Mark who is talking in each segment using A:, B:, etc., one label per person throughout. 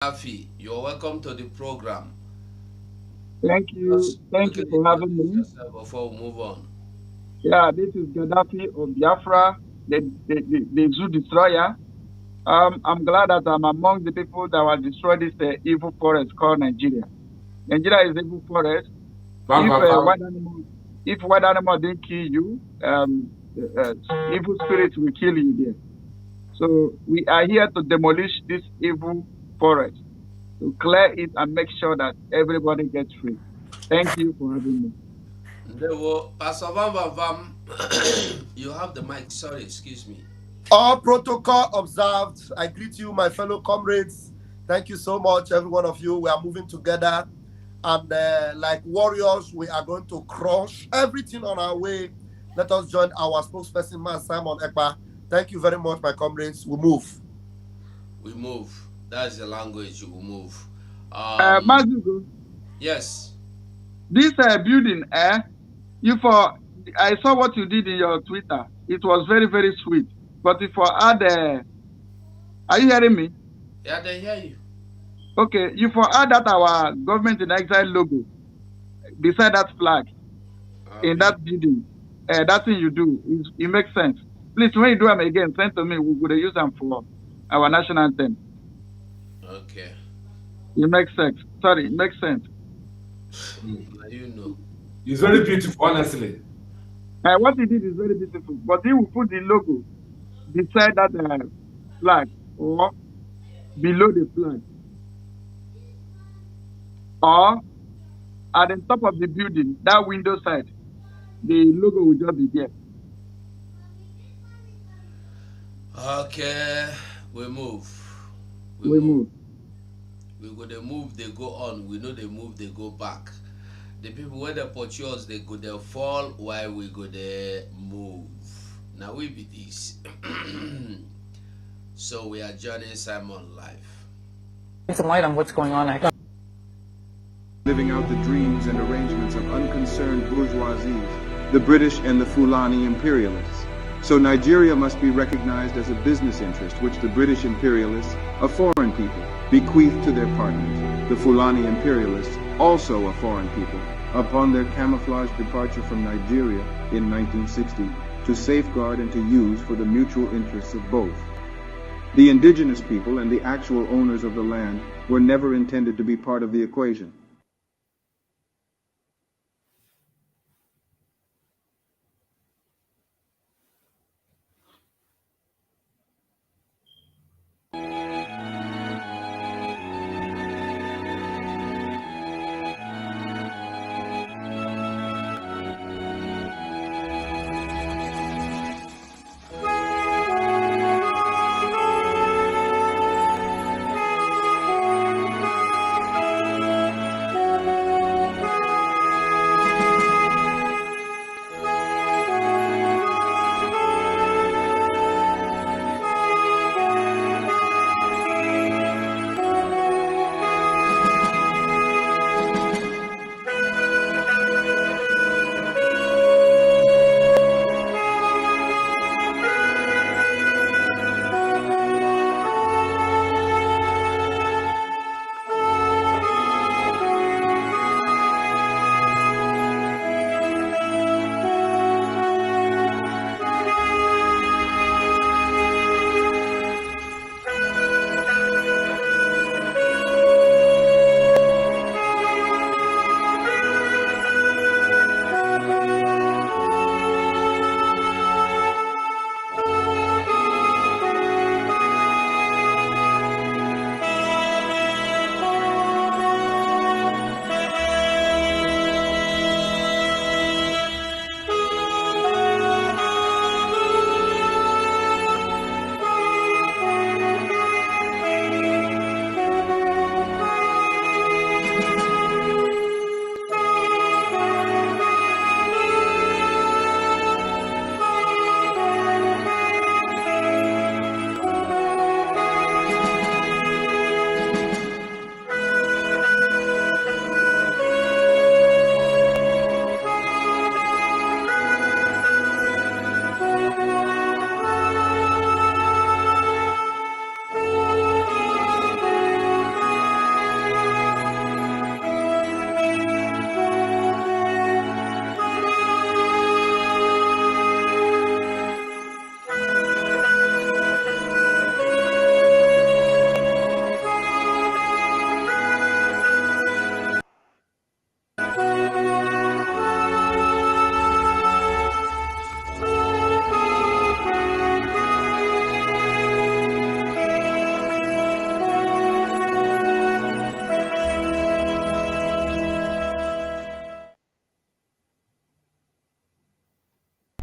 A: Afi, you're welcome to the program.
B: Thank you.
A: Just
B: Thank you
A: quickly
B: for having
A: introduce
B: me.
A: yourself before we move on.
B: Yeah, this is Gaddafi of Biafra, the zoo destroyer. I'm glad that I'm among the people that will destroy this evil forest called Nigeria. Nigeria is evil forest.
C: Bam,
B: If
C: bam, bam.
B: wild animal didn't kill you, evil spirits will kill you there. So we are here to demolish this evil forest, to clear it and make sure that everybody gets free. Thank you for having me.
A: There were Pastor Vam Vam you have the mic. Sorry, excuse me.
C: All protocol observed. I greet you, my fellow comrades. Thank you so much, every one of you. We are moving together. And like warriors, we are going to crush everything on our way. Let us join our spokesperson, man Simon Ekpa. Thank you very much, my comrades. We move.
A: We move. That's the language we move. Um,
B: Mazugo,
A: yes.
B: this building, you for I saw what you did in your Twitter. It was very, very sweet. But if for add, are you hearing me?
A: Yeah, they hear you.
B: Okay, you for add that our government in exile logo beside that flag in
A: Abi.
B: that building. That thing you do it makes sense. Please, when you do them again, send to me. We would use them for our national anthem.
A: Okay.
B: It makes sense. Sorry, it makes sense.
A: Now you know.
D: It's very beautiful, honestly.
B: What he did is very beautiful. But he will put the logo beside that flag or below the flag or at the top of the building, that window side, the logo will just be there.
A: Okay. We move. We
B: We
A: move.
B: move.
A: We go they move, they go on. We know they move, they go back. The people where they pursue us, they go they fall while we go they move. Now we be this. So we are joining Simon live.
E: Some light on what's going on actually.
F: Living out the dreams and arrangements of unconcerned bourgeoisies, the British and the Fulani imperialists. So Nigeria must be recognized as a business interest which the British imperialists, a foreign people, bequeathed to their partners, the Fulani imperialists, also a foreign people, upon their camouflaged departure from Nigeria in 1960, to safeguard and to use for the mutual interests of both. The indigenous people and the actual owners of the land were never intended to be part of the equation.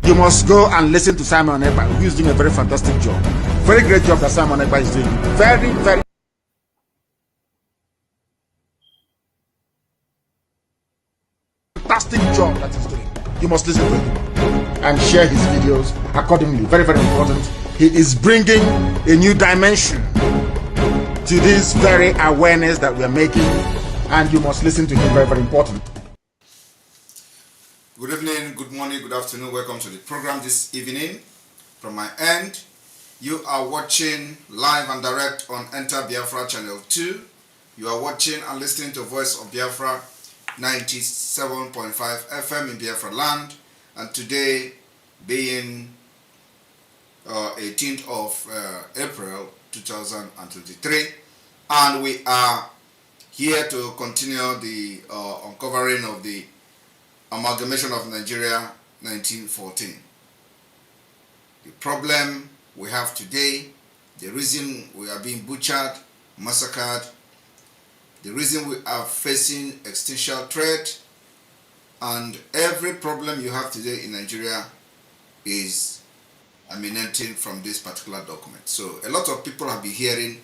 G: You must go and listen to Simon Ekpa, who is doing a very fantastic job. Very great job that Simon Ekpa is doing. Very, very fantastic job that he's doing. You must listen to him and share his videos accordingly. Very, very important. He is bringing a new dimension to this very awareness that we are making, and you must listen to him. Very, very important.
H: Good evening, good morning, good afternoon. Welcome to the program this evening. From my end, you are watching live and direct on Enter Biafra Channel 2. You are watching and listening to Voice of Biafra 97.5 FM in Biafra land. And today being 18th of April 2023. And we are here to continue the uncovering of the Amalgamation of Nigeria 1914. The problem we have today, the reason we are being butchered, massacred, the reason we are facing existential threat, and every problem you have today in Nigeria is emanating from this particular document. So a lot of people have been hearing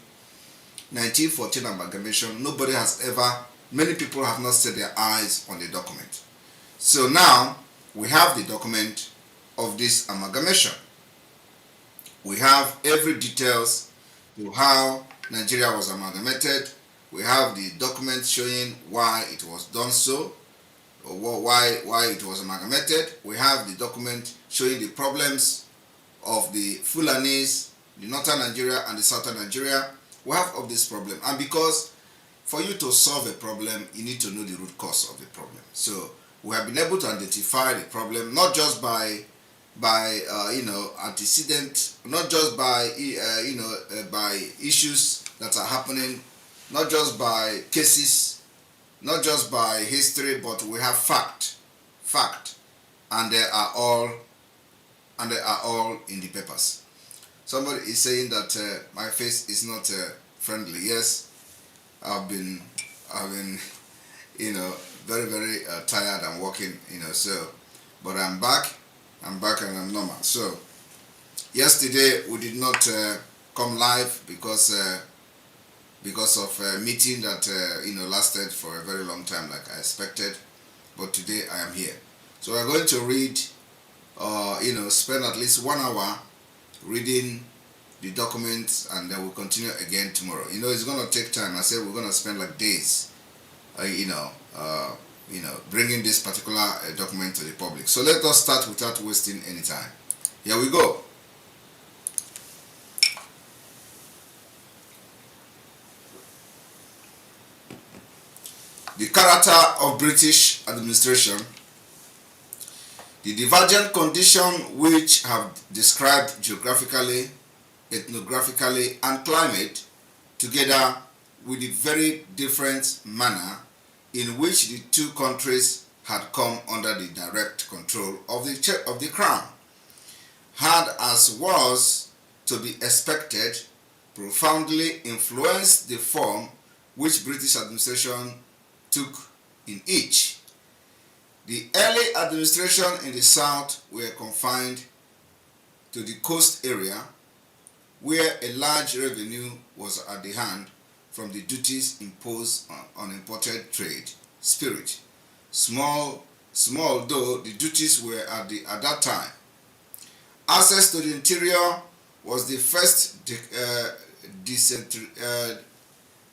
H: 1914 amalgamation. Nobody has ever, many people have not set their eyes on the document. So now we have the document of this amalgamation. We have every details to how Nigeria was amalgamated. We have the document showing why it was done so, or why it was amalgamated. We have the document showing the problems of the Fulanis, the northern Nigeria and the southern Nigeria. We have of this problem, and because for you to solve a problem, you need to know the root cause of the problem. So we have been able to identify the problem not just by antecedent, not just by by issues that are happening, not just by cases, not just by history, but we have fact, and they are all in the papers. Somebody is saying that my face is not friendly. Yes, I've been very, very tired and working, so, but I'm back and I'm normal. So yesterday we did not come live because of a meeting that lasted for a very long time, like I expected, but today I am here. So we're going to read spend at least 1 hour reading the documents, and then we'll continue again tomorrow. It's going to take time. I said we're going to spend like days bringing this particular document to the public. So let us start without wasting any time. Here we go. The character of British administration. The divergent conditions which have described geographically, ethnographically, and climate, together with the very different manner in which the two countries had come under the direct control of the crown, had, as was to be expected, profoundly influenced the form which British administration took in each. The early administration in the south were confined to the coast area, where a large revenue was at the hand from the duties imposed on imported trade, spirit. Small though the duties were at that time. Access to the interior was the first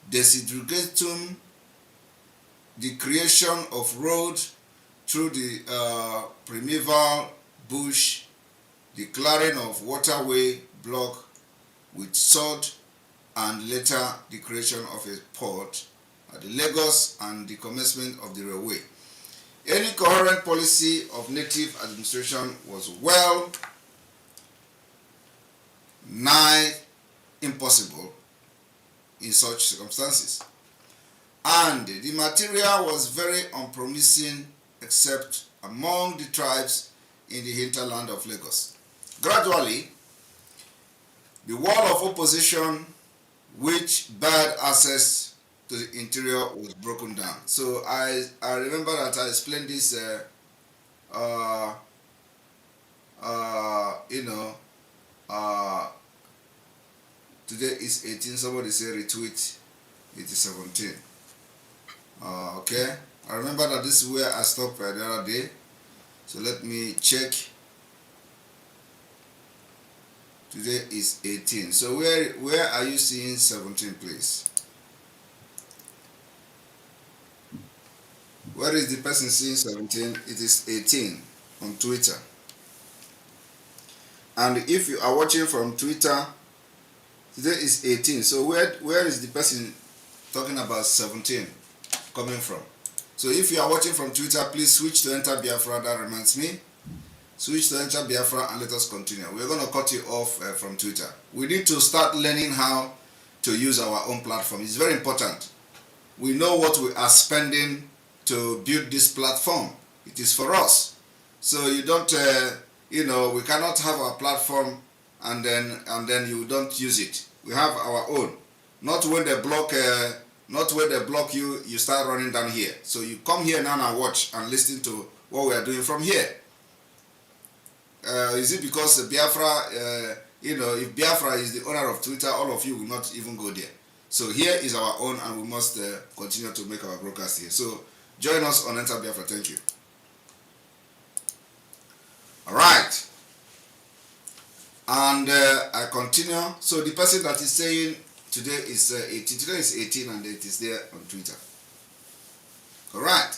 H: desideratum, the creation of roads through the primeval bush, the clearing of waterway block with sod, and later the creation of a port at the Lagos and the commencement of the railway. Any coherent policy of native administration was well nigh impossible in such circumstances, and the material was very unpromising except among the tribes in the hinterland of Lagos. Gradually, the wall of opposition which barred access to the interior was broken down. So I remember that I explained this you know, today is 18. Somebody say retweet. It is 17. Okay. I remember that this is where I stopped the other day. So let me check. Today is 18. So where are you seeing 17, please? Where is the person seeing 17? It is 18 on Twitter. And if you are watching from Twitter, today is 18. So where is the person talking about 17 coming from? So if you are watching from Twitter, please switch to Enter Biafra. That reminds me. Switch to Enter Biafra and let us continue. We're going to cut you off from Twitter. We need to start learning how to use our own platform. It's very important. We know what we are spending to build this platform. It is for us. So you don't, you know, we cannot have our platform and then you don't use it. We have our own. Not when they block, you, you start running down here. So you come here now and watch and listen to what we are doing from here. Is it because Biafra, you know, if Biafra is the owner of Twitter, all of you will not even go there. So here is our own, and we must continue to make our broadcast here. So join us on Enter Biafra. Thank you. All right. And I continue. So the person that is saying today is 18. Today is 18, and it is there on Twitter. All right.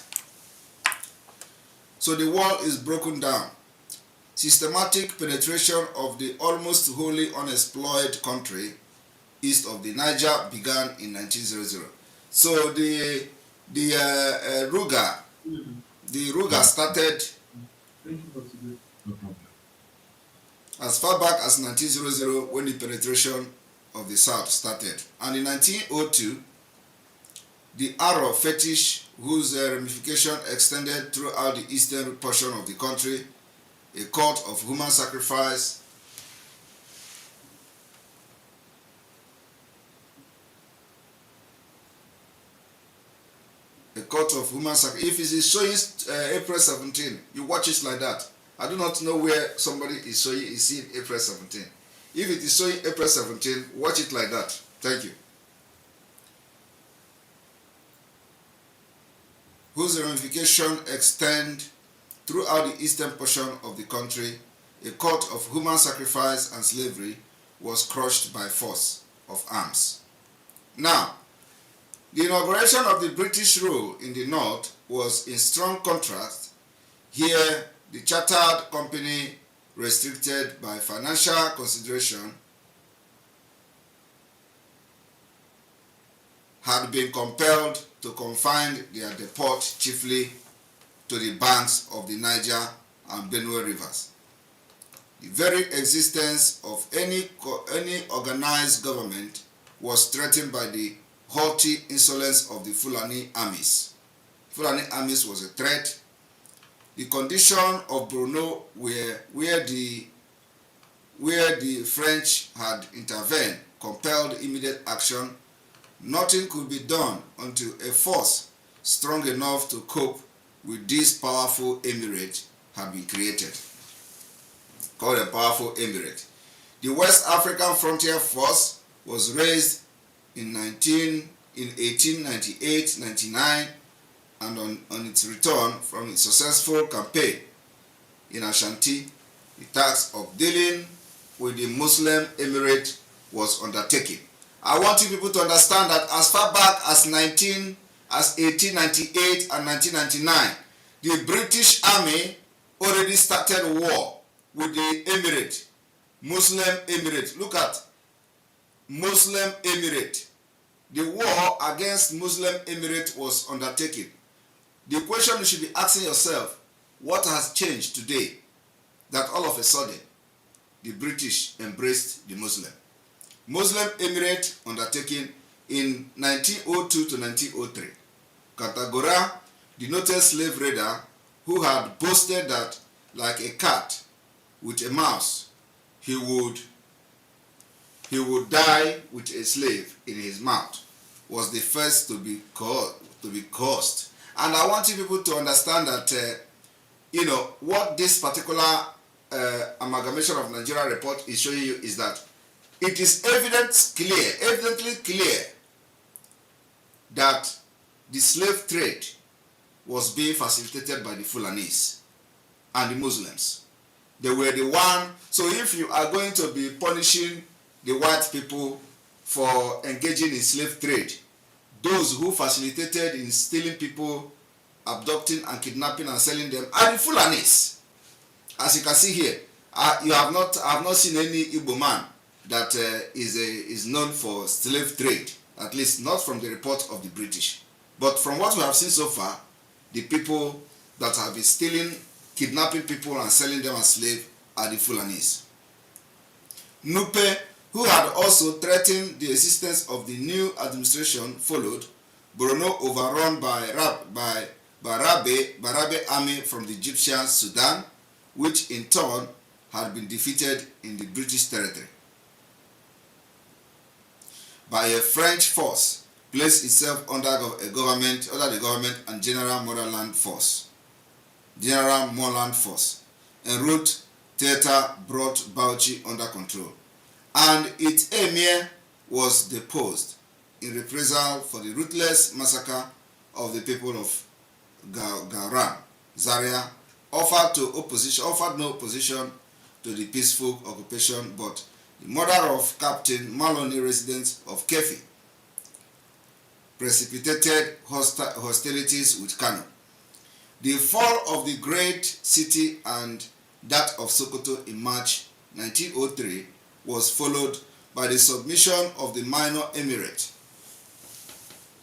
H: So the wall is broken down. Systematic penetration of the almost wholly unexplored country east of the Niger began in 1900. So the Ruga started as far back as 1900 when the penetration of the South started. And in 1902, the Arab fetish, whose ramification extended throughout the eastern portion of the country, a cult of human sacrifice, if it is showing April 17, you watch it like that. I do not know where somebody is seeing April 17. If it is showing April 17, watch it like that. Thank you. Whose ramification extend throughout the eastern portion of the country, a cult of human sacrifice and slavery was crushed by force of arms. Now, the inauguration of the British rule in the north was in strong contrast. Here, the chartered company, restricted by financial consideration, had been compelled to confine their depot chiefly to the banks of the Niger and Benue rivers. The very existence of any organized government was threatened by the haughty insolence of the Fulani armies. Fulani armies was a threat. The condition of Borno, where the French had intervened, compelled immediate action. Nothing could be done until a force strong enough to cope with this powerful emirate had been created, called a powerful emirate. The West African Frontier Force was raised in 1898-99, and on its return from its successful campaign in Ashanti, the task of dealing with the Muslim emirate was undertaken. I want you people to understand that as far back as 1898 and 1999, the British Army already started war with the emirate, Muslim emirate. Look at Muslim emirate. The war against Muslim emirate was undertaken. The question you should be asking yourself, what has changed today that all of a sudden the British embraced the Muslim? Muslim emirate undertaken in 1902 to 1903. Katagora, the noted slave raider who had boasted that, like a cat with a mouse, he would die with a slave in his mouth, was the first to be cursed. And I want you people to understand that, you know, what this particular Amalgamation of Nigeria report is showing you is that it is evidently clear that the slave trade was being facilitated by the Fulanis and the Muslims. They were the one. So if you are going to be punishing the white people for engaging in slave trade, those who facilitated in stealing people, abducting and kidnapping and selling them are the Fulanis. As you can see here, I have not seen any Igbo man that is known for slave trade, at least not from the report of the British. But from what we have seen so far, the people that have been stealing, kidnapping people and selling them as slaves are the Fulanis. Nupe, who had also threatened the existence of the new administration, followed. Borno overrun by Barabe army from the Egyptian Sudan, which in turn had been defeated in the British territory by a French force, placed itself under the government and General Motherland Force. En route, theater brought Bauchi under control, and its emir was deposed in reprisal for the ruthless massacre of the people of Gauran. Zaria offered no opposition to the peaceful occupation, but the murder of Captain Maloney, resident of Kefi, precipitated hostilities with Kano. The fall of the great city and that of Sokoto in March 1903 was followed by the submission of the minor emirate,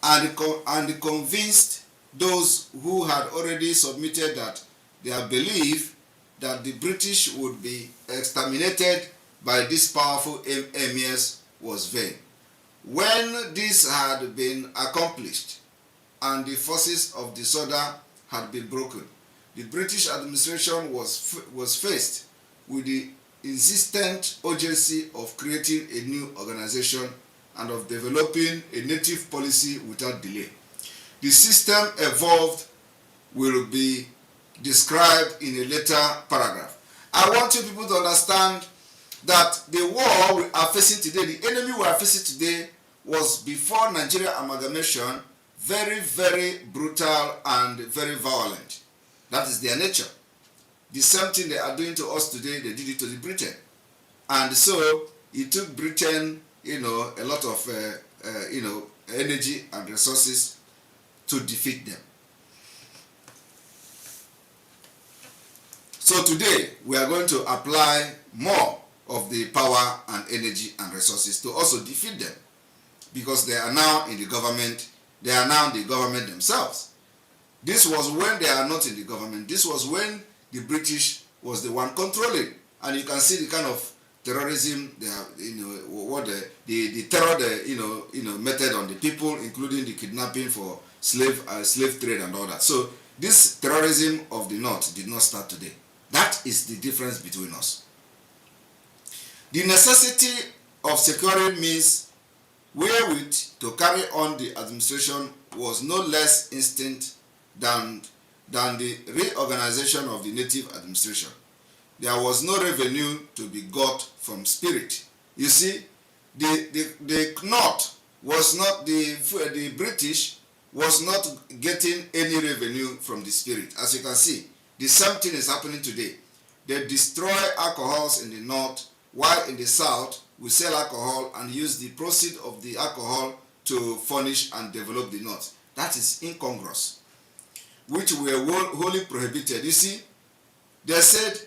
H: and convinced those who had already submitted that their belief that the British would be exterminated by these powerful emirs was vain. When this had been accomplished and the forces of disorder had been broken, the British administration was faced with the insistent urgency of creating a new organization and of developing a native policy without delay. The system evolved will be described in a later paragraph. I want you people to understand that the war we are facing today, the enemy we are facing today, was before Nigeria amalgamation very, very brutal and very violent. That is their nature. The same thing they are doing to us today, they did it to the Britain. And so it took Britain, a lot of, energy and resources to defeat them. So today we are going to apply more of the power and energy and resources to also defeat them, because they are now in the government. They are now the government themselves. This was when they are not in the government. This was when the British was the one controlling, and you can see the kind of terrorism they have, the terror, method on the people, including the kidnapping for slave trade and all that. So this terrorism of the North did not start today. That is the difference between us. The necessity of securing means wherewith to carry on the administration was no less instant than the reorganization of the native administration. There was no revenue to be got from spirit. You see, the North was not, the British was not getting any revenue from the spirit. As you can see, the same thing is happening today. They destroy alcohols in the North, while in the South, we sell alcohol and use the proceeds of the alcohol to furnish and develop the North. That is incongruous, which were wholly prohibited. You see, they said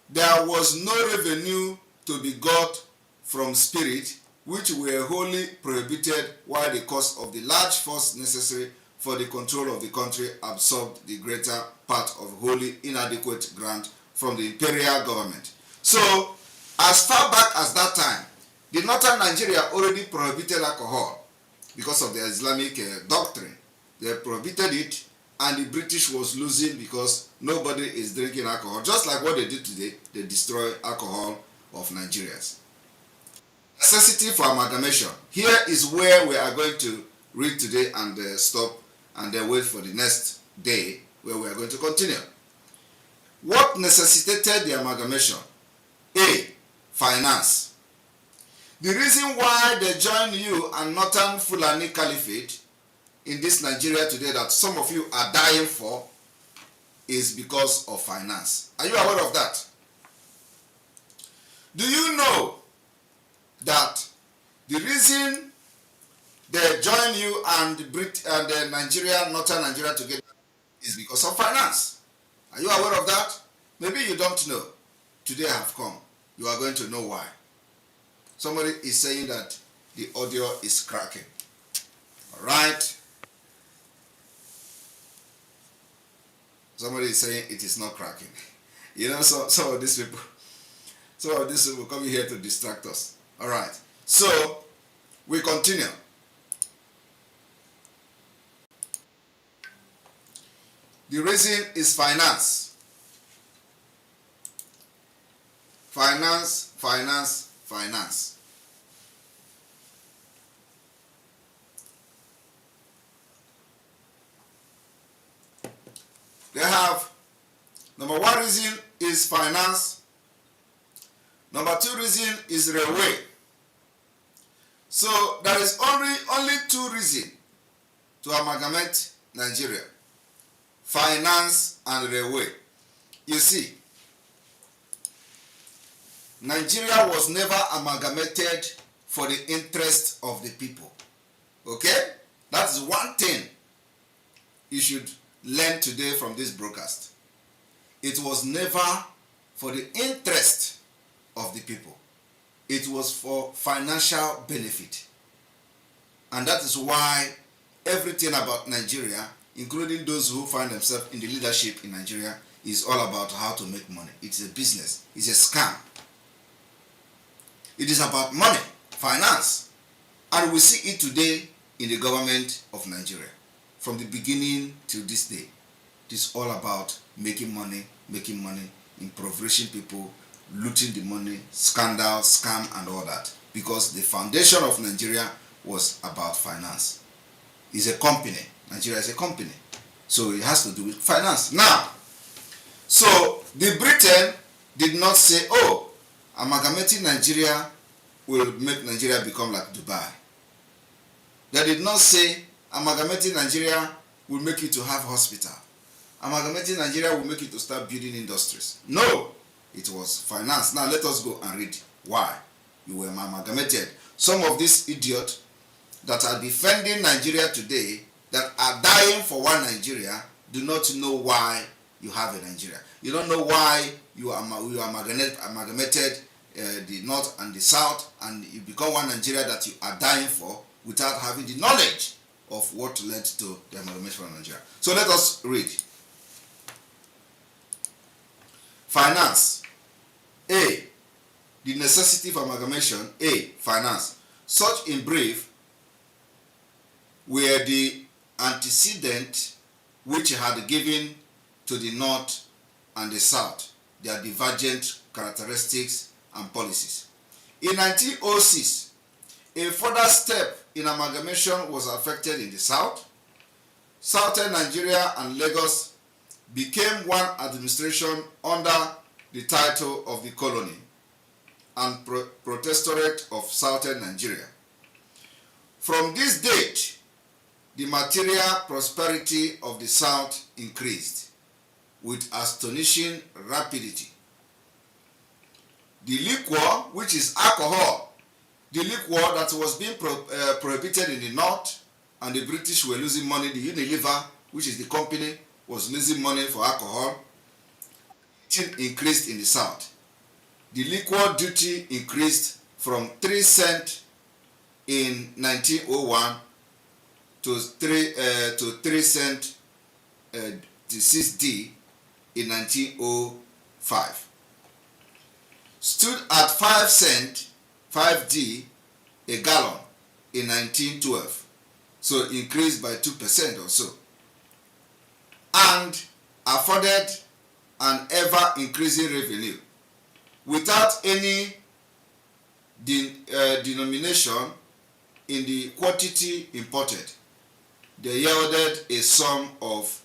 H: there was no revenue to be got from spirit, which were wholly prohibited, while the cost of the large force necessary for the control of the country absorbed the greater part of wholly inadequate grant from the imperial government. So, as far back as that time, the northern Nigeria already prohibited alcohol because of the Islamic doctrine. They prohibited it, and the British was losing because nobody is drinking alcohol. Just like what they did today, they destroy alcohol of Nigerians. Necessity for amalgamation. Here is where we are going to read today and stop, and then wait for the next day where we are going to continue. What necessitated the amalgamation? A. Finance. The reason why they joined you and Northern Fulani Caliphate in this Nigeria today that some of you are dying for is because of finance. Are you aware of that? Do you know that the reason they join you and Nigeria, Northern Nigeria together is because of finance? Are you aware of that? Maybe you don't know. Today I have come. You are going to know why. Somebody is saying that the audio is cracking. All right. Somebody is saying it is not cracking. You know, some of these people coming here to distract us. All right. So we continue. The reason is finance. Finance, finance, finance. They have, number one reason is finance. Number two reason is railway. So there is only two reasons to amalgamate Nigeria: finance and railway. You see, Nigeria was never amalgamated for the interest of the people. Okay? That's one thing you should learn today from this broadcast. It was never for the interest of the people. It was for financial benefit. And that is why everything about Nigeria, including those who find themselves in the leadership in Nigeria, is all about how to make money. It's a business. It's a scam. It is about money, finance. And we see it today in the government of Nigeria. From the beginning to this day, it is all about making money, impoverishing people, looting the money, scandal, scam, and all that. Because the foundation of Nigeria was about finance. It's a company. Nigeria is a company. So it has to do with finance. Now, so the Britain did not say, oh, amalgamating Nigeria will make Nigeria become like Dubai. They did not say amalgamating Nigeria will make you to have hospital. Amalgamating Nigeria will make you to start building industries. No, it was finance. Now let us go and read why you were amalgamated. Some of these idiots that are defending Nigeria today, that are dying for one Nigeria, do not know why you have a Nigeria. You don't know why you amalgamated the North and the South, and you become one Nigeria that you are dying for without having the knowledge of what led to the amalgamation of Nigeria. So let us read. Finance. A. The necessity for amalgamation. A. Finance. Such, in brief, were the antecedent which had given to the North and the South their divergent characteristics and policies. In 1906, a further step in amalgamation was affected in the South. Southern Nigeria and Lagos became one administration under the title of the Colony and Protectorate of Southern Nigeria. From this date, the material prosperity of the South increased with astonishing rapidity. The liquor, which is alcohol, the liquor that was being prohibited in the North, and the British were losing money, the Unilever, which is the company, was losing money for alcohol, it increased in the South. The liquor duty increased from 3 cents in 1901 to 3 cents to 6D in 1905. Stood at 5 cents, 5D a gallon in 1912. So increased by 2% or so. And afforded an ever-increasing revenue without any denomination in the quantity imported. They yielded a sum of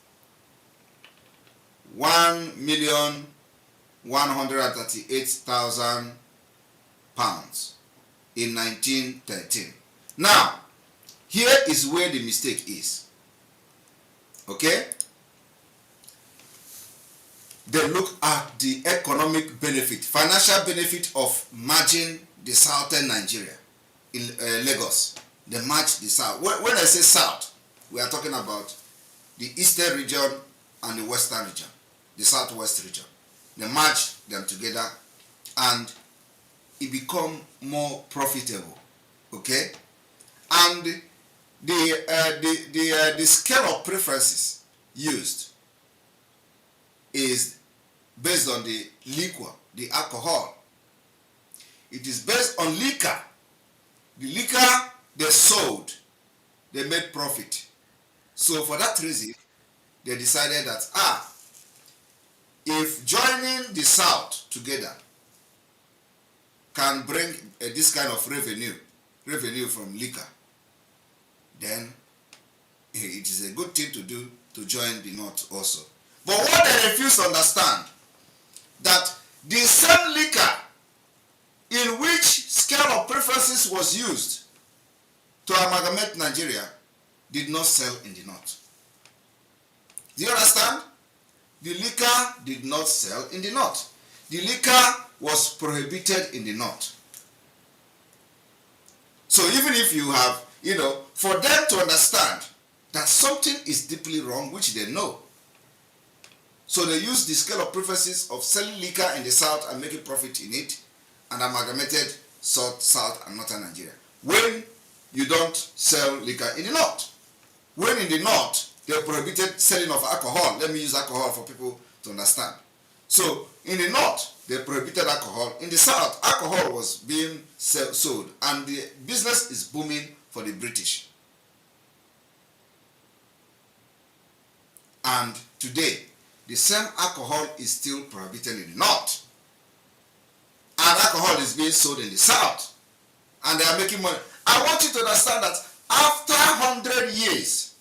H: 1,138,000 pounds in 1913. Now, here is where the mistake is. Okay? They look at the economic benefit, financial benefit of merging the southern Nigeria in Lagos. They merge the south. When I say south, we are talking about the eastern region and the western region, the southwest region. They merge them together and it become more profitable. Okay? And the scale of preferences used is based on the liquor, the alcohol. It is based on liquor. The liquor they sold, they made profit. So for that reason, they decided that, if joining the South together can bring this kind of revenue from liquor, then it is a good thing to do to join the North also. But what they refuse to understand, that the same liquor in which scale of preferences was used to amalgamate Nigeria did not sell in the North. Do you understand? The liquor did not sell in the North. The liquor was prohibited in the North. So even if you have, for them to understand that something is deeply wrong, which they know, so they use the scale of preferences of selling liquor in the South and making profit in it, and amalgamated South and Northern Nigeria. When you don't sell liquor in the North. When in the North, they prohibited selling of alcohol. Let me use alcohol for people to understand. So in the North, they prohibited alcohol. In the South, alcohol was being sold, and the business is booming for the British. And today, the same alcohol is still prohibited in the North. And alcohol is being sold in the South. And they are making money. I want you to understand that after 100 years,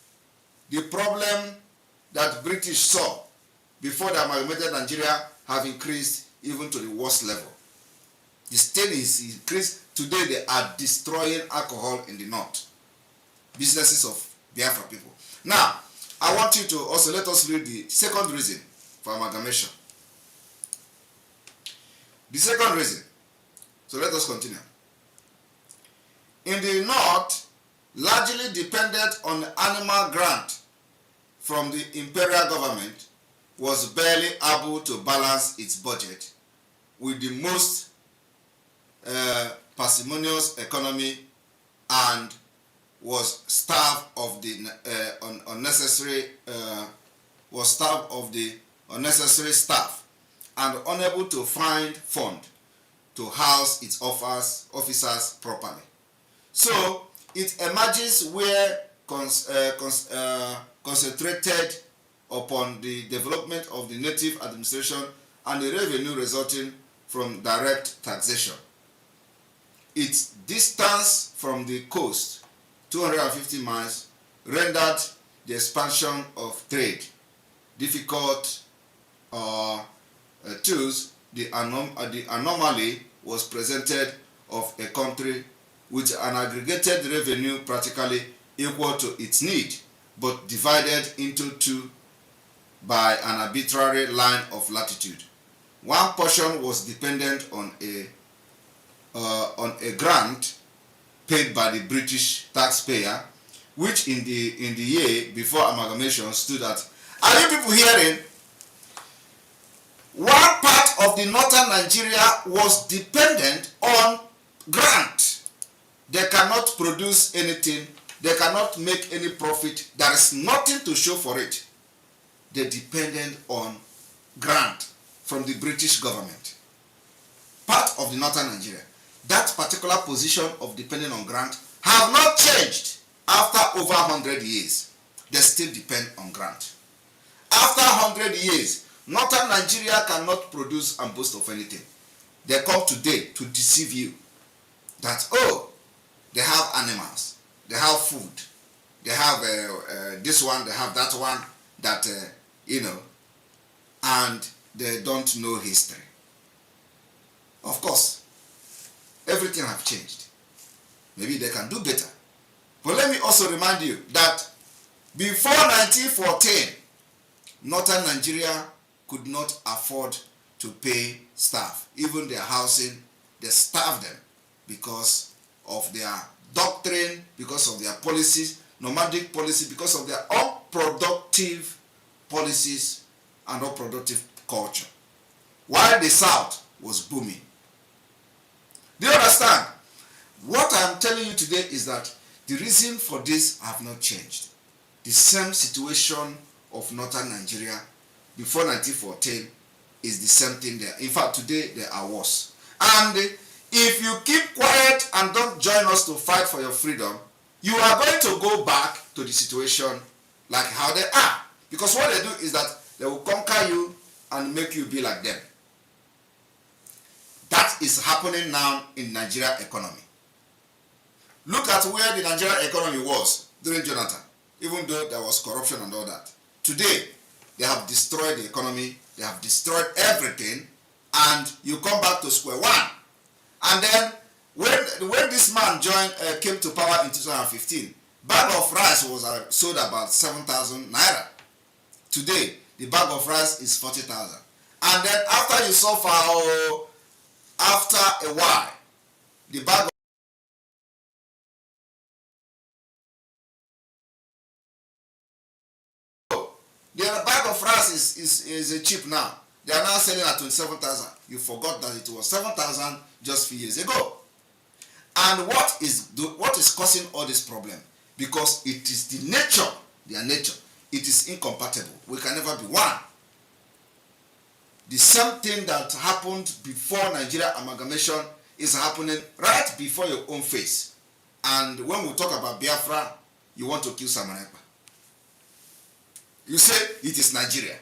H: the problem that British saw before the amalgamated Nigeria have increased even to the worst level. The stain is increased. Today they are destroying alcohol in the North. Businesses of Biafra people. Now, I want you to also let us read the second reason for amalgamation. The second reason. So let us continue. In the North, largely dependent on animal grant from the imperial government, was barely able to balance its budget with the most parsimonious economy, and was starved of the unnecessary staff, and unable to find fund to house its officers properly. So it emerges where concentrated upon the development of the native administration and the revenue resulting from direct taxation. Its distance from the coast, 250 miles, rendered the expansion of trade difficult. Thus, the anomaly was presented of a country with an aggregated revenue practically equal to its need, but divided into two by an arbitrary line of latitude. One portion was dependent on a grant paid by the British taxpayer, which in the year before amalgamation stood at. Are you people hearing? One part of the northern Nigeria was dependent on grant. They cannot produce anything. They cannot make any profit. There is nothing to show for it. They depended on grant from the British government. Part of the northern Nigeria. That particular position of depending on grant have not changed after over 100 years. They still depend on grant. After 100 years, northern Nigeria cannot produce and boast of anything. They come today to deceive you that, they have animals, they have food, they have this one, they have that one, that, and they don't know history. Of course, everything has changed. Maybe they can do better. But let me also remind you that before 1914, Northern Nigeria could not afford to pay staff. Even their housing, they starved them because of their doctrine, because of their policies, nomadic policy, because of their unproductive policies and unproductive culture. While the South was booming. Do you understand? What I'm telling you today is that the reason for this have not changed. The same situation of Northern Nigeria before 1914 is the same thing there. In fact, today they are worse. And if you keep quiet and don't join us to fight for your freedom, you are going to go back to the situation like how they are. Because what they do is that they will conquer you and make you be like them. That is happening now in Nigeria economy. Look at where the Nigerian economy was during Jonathan, even though there was corruption and all that. Today, they have destroyed the economy, they have destroyed everything, and you come back to square one. And then, when this man came to power in 2015, bag of rice was sold about 7,000 naira. Today, the bag of rice is 40,000. And then after you suffer, after a while, the bag of rice is cheap now. They are now selling at 27,000. You forgot that it was 7,000 just a few years ago. And what is causing all this problem? Because it is the nature, their nature. It is incompatible. We can never be one. The same thing that happened before Nigeria amalgamation is happening right before your own face. And when we talk about Biafra, you want to kill Samanekpa. You say it is Nigeria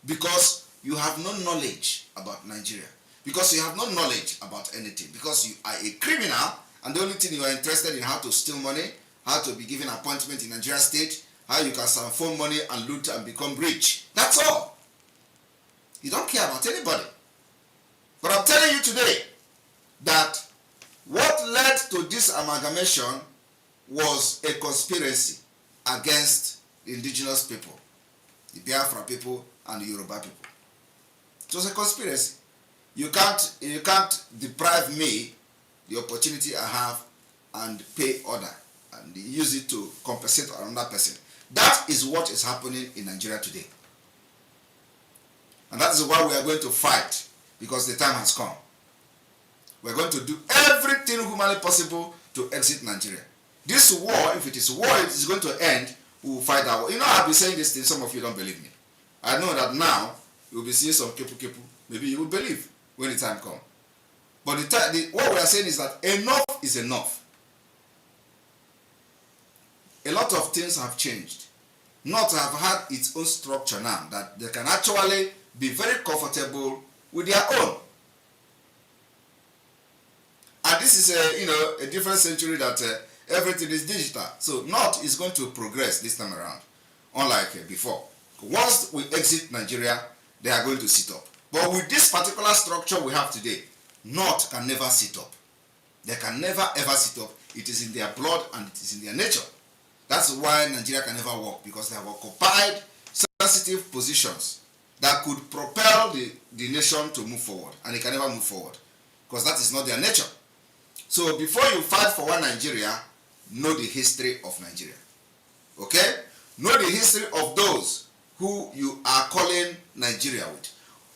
H: because you have no knowledge about Nigeria, because you have no knowledge about anything, because you are a criminal and the only thing you are interested in how to steal money, how to be given appointment in Nigeria state, how you can phone money and loot and become rich. That's all. You don't care about anybody. But I'm telling you today that what led to this amalgamation was a conspiracy against the indigenous people, the Biafra people and the Yoruba people. It was a conspiracy. You can't deprive me the opportunity I have and pay order and use it to compensate another person. That is what is happening in Nigeria today. And that is why we are going to fight, because the time has come. We're going to do everything humanly possible to exit Nigeria. This war, if it is war, it is going to end, we will fight that war. You know, I've been saying this thing, some of you don't believe me. I know that now, you'll be seeing some kepu. Maybe you will believe when the time comes. But what we are saying is that enough is enough. A lot of things have changed. North have had its own structure now, that they can actually be very comfortable with their own. And this is a different century that everything is digital. So North is going to progress this time around, unlike before. Once we exit Nigeria, they are going to sit up. But with this particular structure we have today, North can never sit up. They can never ever sit up. It is in their blood and it is in their nature. That's why Nigeria can never work, because they have occupied sensitive positions that could propel the nation to move forward, and they can never move forward because that is not their nature. So before you fight for one Nigeria, know the history of Nigeria. Okay? Know the history of those who you are calling Nigeria with.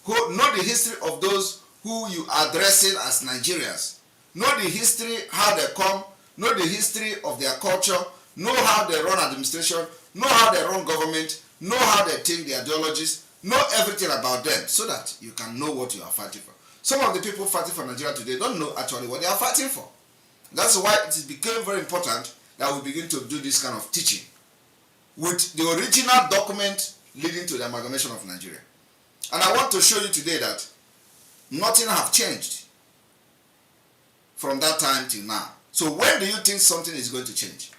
H: Know the history of those who you are addressing as Nigerians. Know the history, how they come. Know the history of their culture. Know how they run administration. Know how they run government. Know how they think, their ideologies. Know everything about them so that you can know what you are fighting for. Some of the people fighting for Nigeria today don't know actually what they are fighting for. That's why it became very important that we begin to do this kind of teaching with the original document leading to the amalgamation of Nigeria. And I want to show you today that nothing has changed from that time till now. So when do you think something is going to change?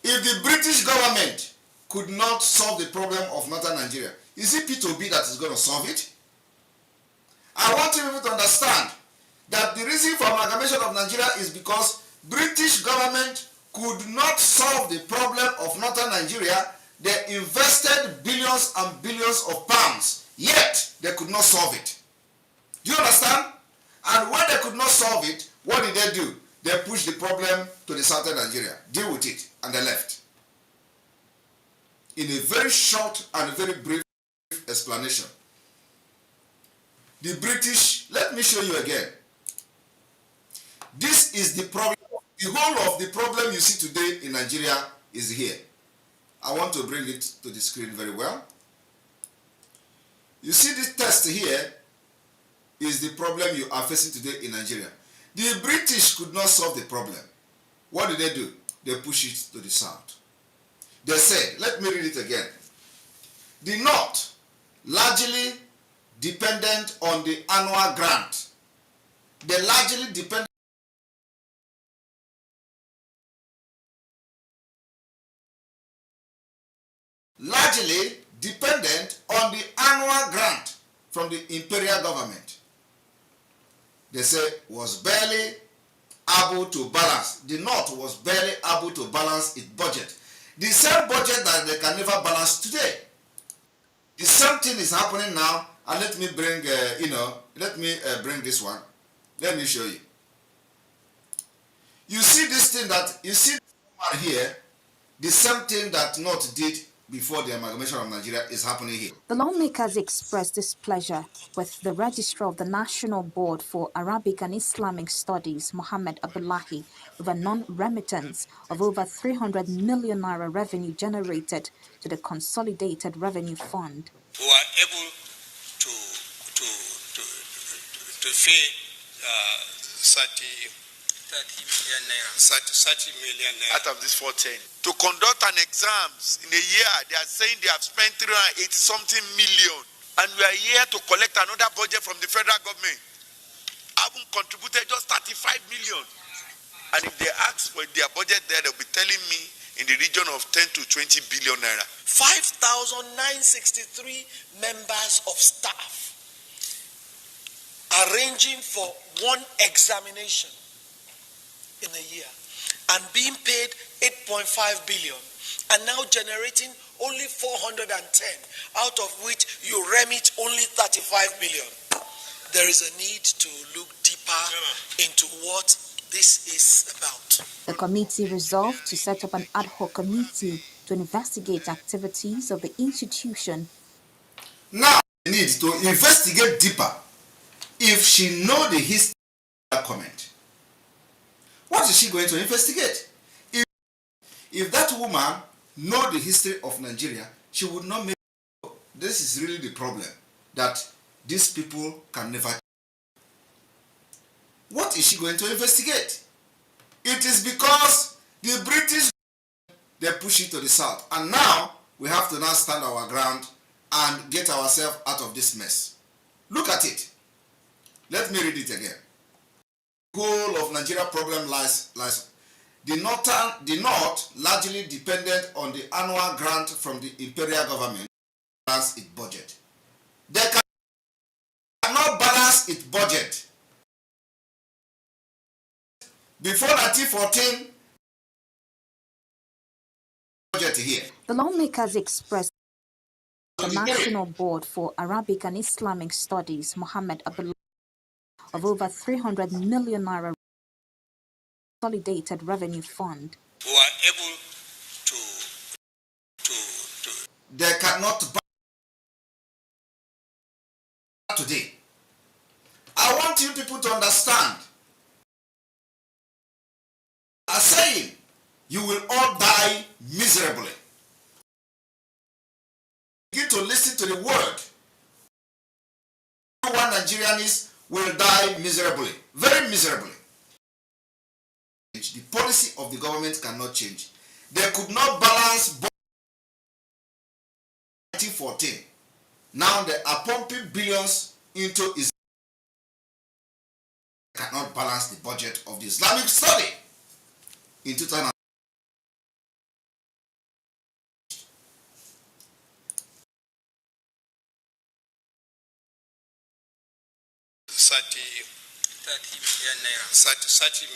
H: If the British government could not solve the problem of northern Nigeria. Is it P2B that is going to solve it? I want you people to understand that the reason for amalgamation of Nigeria is because British government could not solve the problem of northern Nigeria. They invested billions and billions of pounds, yet they could not solve it. Do you understand? And when they could not solve it, what did they do? They pushed the problem to the southern Nigeria. Deal with it, and they left. In a very short and very brief explanation, the British, let me show you again. This is the problem. The whole of the problem you see today in Nigeria is here. I want to bring it to the screen very well. You see this test here is the problem you are facing today in Nigeria. The British could not solve the problem. What did they do? They push it to the south. They said, let me read it again. The North, largely dependent on the annual grant. They largely depend on the annual grant from the imperial government. They say was barely able to balance. The North was barely able to balance its budget. The same budget that they can never balance today. The same thing is happening now. And let me bring, bring this one. Let me show you. You see this thing that, you see here, the same thing that North did before the amalgamation of Nigeria is happening here.
I: The lawmakers expressed displeasure with the Registrar of the National Board for Arabic and Islamic Studies, Mohammed Abdullahi, over non-remittance of over 300 million naira revenue generated to the Consolidated Revenue Fund.
J: We were able to feed 30 million naira out of this 14. To conduct an exams in a year, they are saying they have spent 380 something million, and we are here to collect another budget from the federal government. I haven't contributed just 35 million, and if they ask for their budget there, they'll be telling me in the region of 10 to 20 billion naira. 5,963 members of staff arranging for one examination in a year and being paid 8.5 billion and now generating only 410, out of which you remit only 35 billion. There is a need to look deeper into what this is about.
I: The committee resolved to set up an ad hoc committee to investigate activities of the institution.
H: Now, they need to investigate deeper. If she knows the history of that comment, what is she going to investigate? If that woman knows the history of Nigeria, she would not make it. This is really the problem, that these people can never. What is she going to investigate? It is because the British, they push it to the south. And now, we have to now stand our ground and get ourselves out of this mess. Look at it. Let me read it again. The whole of Nigeria problem lies. The North largely dependent on the annual grant from the imperial government to balance its budget. They cannot balance its budget. Before 1914, budget here.
I: The lawmakers expressed the National Board for Arabic and Islamic Studies, Mohammed Abdullahi, of over 300 million naira Consolidated Revenue Fund.
J: We were able to
H: They cannot buy today. I want you people to understand. I'm saying you will all die miserably. Begin to listen to the word. One Nigerians will die miserably, very miserably. The policy of the government cannot change. They could not balance 1914. Now they are pumping billions into Israel. They cannot balance the budget of the Islamic study in 2000.
K: 30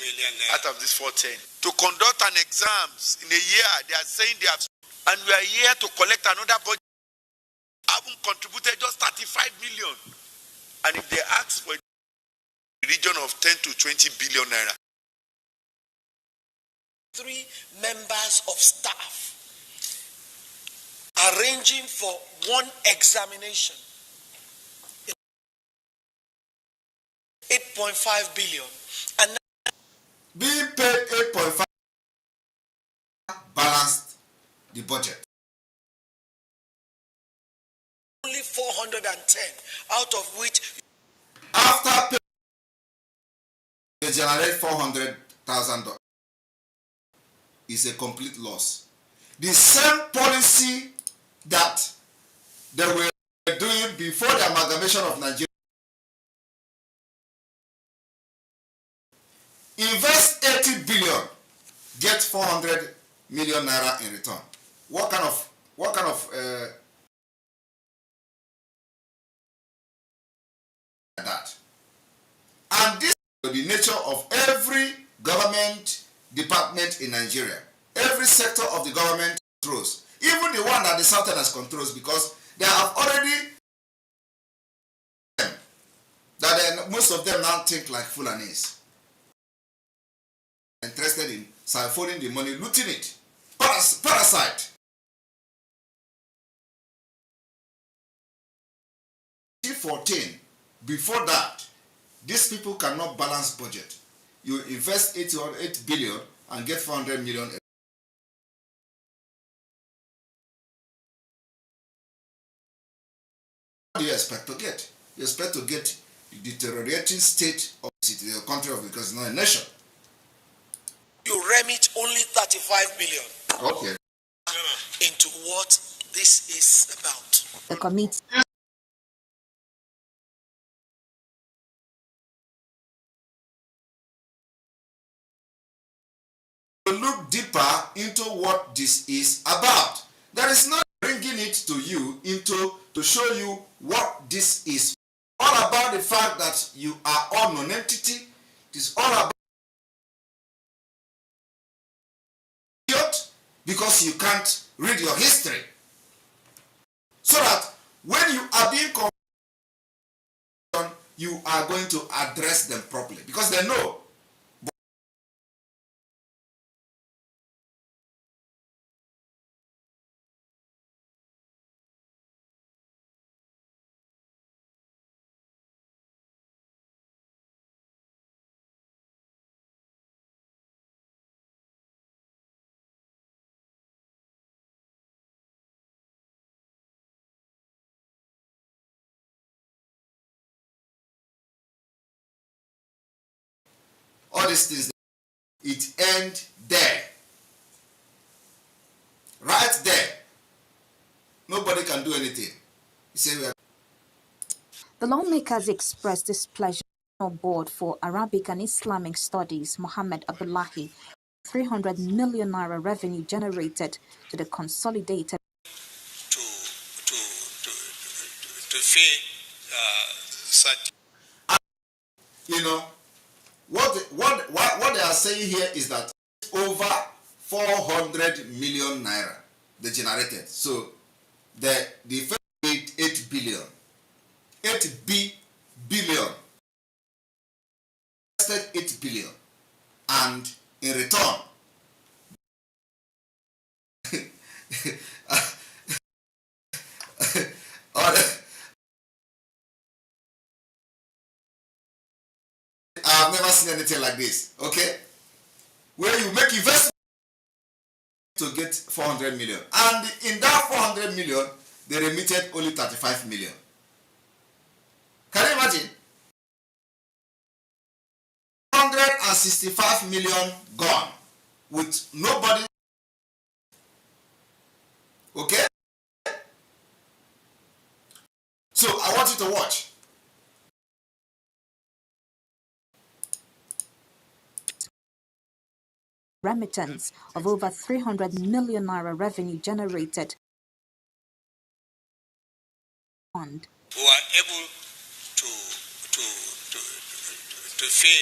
K: million naira. Out of this 14. To conduct an exams in a year, they are saying they have, and we are here to collect another budget. I haven't contributed just 35 million. And if they ask for a region of 10 to 20 billion naira.
J: 3 members of staff arranging for one examination. 8.5 billion. And
H: being paid 8.5 balanced the budget.
J: Only 410, out of which
H: After pay, they generate $400,000. Is a complete loss. The same policy that they were doing before the amalgamation of Nigeria. Invest 80 billion, get 400 million naira in return. What kind of that? And this is the nature of every government department in Nigeria. Every sector of the government controls, even the one that the Southerners controls, because they have already that most of them now think like Fulanis. Interested in siphoning the money, looting it. Parasite. 2014, before that, these people cannot balance budget. You invest 8 billion and get 400 million. What do you expect to get? You expect to get the deteriorating state of the country because it's not a nation.
J: you remit only 35 billion.
H: Okay.
J: Into what this is about.
I: The committee.
H: Look deeper into what this is about. There is not bringing it to you to show you what this is. All about the fact that you are all non-entity. It is all about because you can't read your history. So that when you are being confronted, you are going to address them properly because they know. All these things, it ends there. Right there. Nobody can do anything. You say we are.
I: The lawmakers expressed displeasure on board for Arabic and Islamic Studies, Mohammed Abdullahi, 300 million naira revenue generated to the consolidated
J: To fee such.
H: You know, what they are saying here is that over 400 million naira they generated. So the first 8 billion. 8 billion. 8 billion. And in return, I've never seen anything like this, okay? Where you make investment to get 400 million. And in that 400 million, they remitted only 35 million. Can you imagine? 165 million gone with nobody. Okay? So I want you to watch.
I: remittance of over 300 million naira revenue generated.
J: Who are able to
K: to pay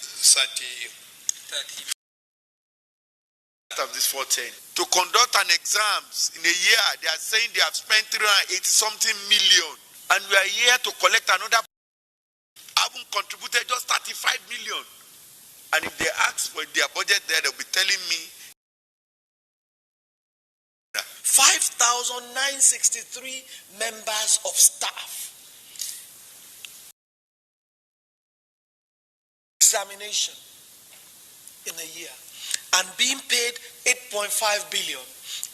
K: 30 of this 410. To conduct an exams in a year, they are saying they have spent 380 something million, and we are here to collect another. Haven't contributed just 35 million, and if they ask for their budget there, they'll be telling me 5,963 members of staff. Examination in a year and being paid 8.5 billion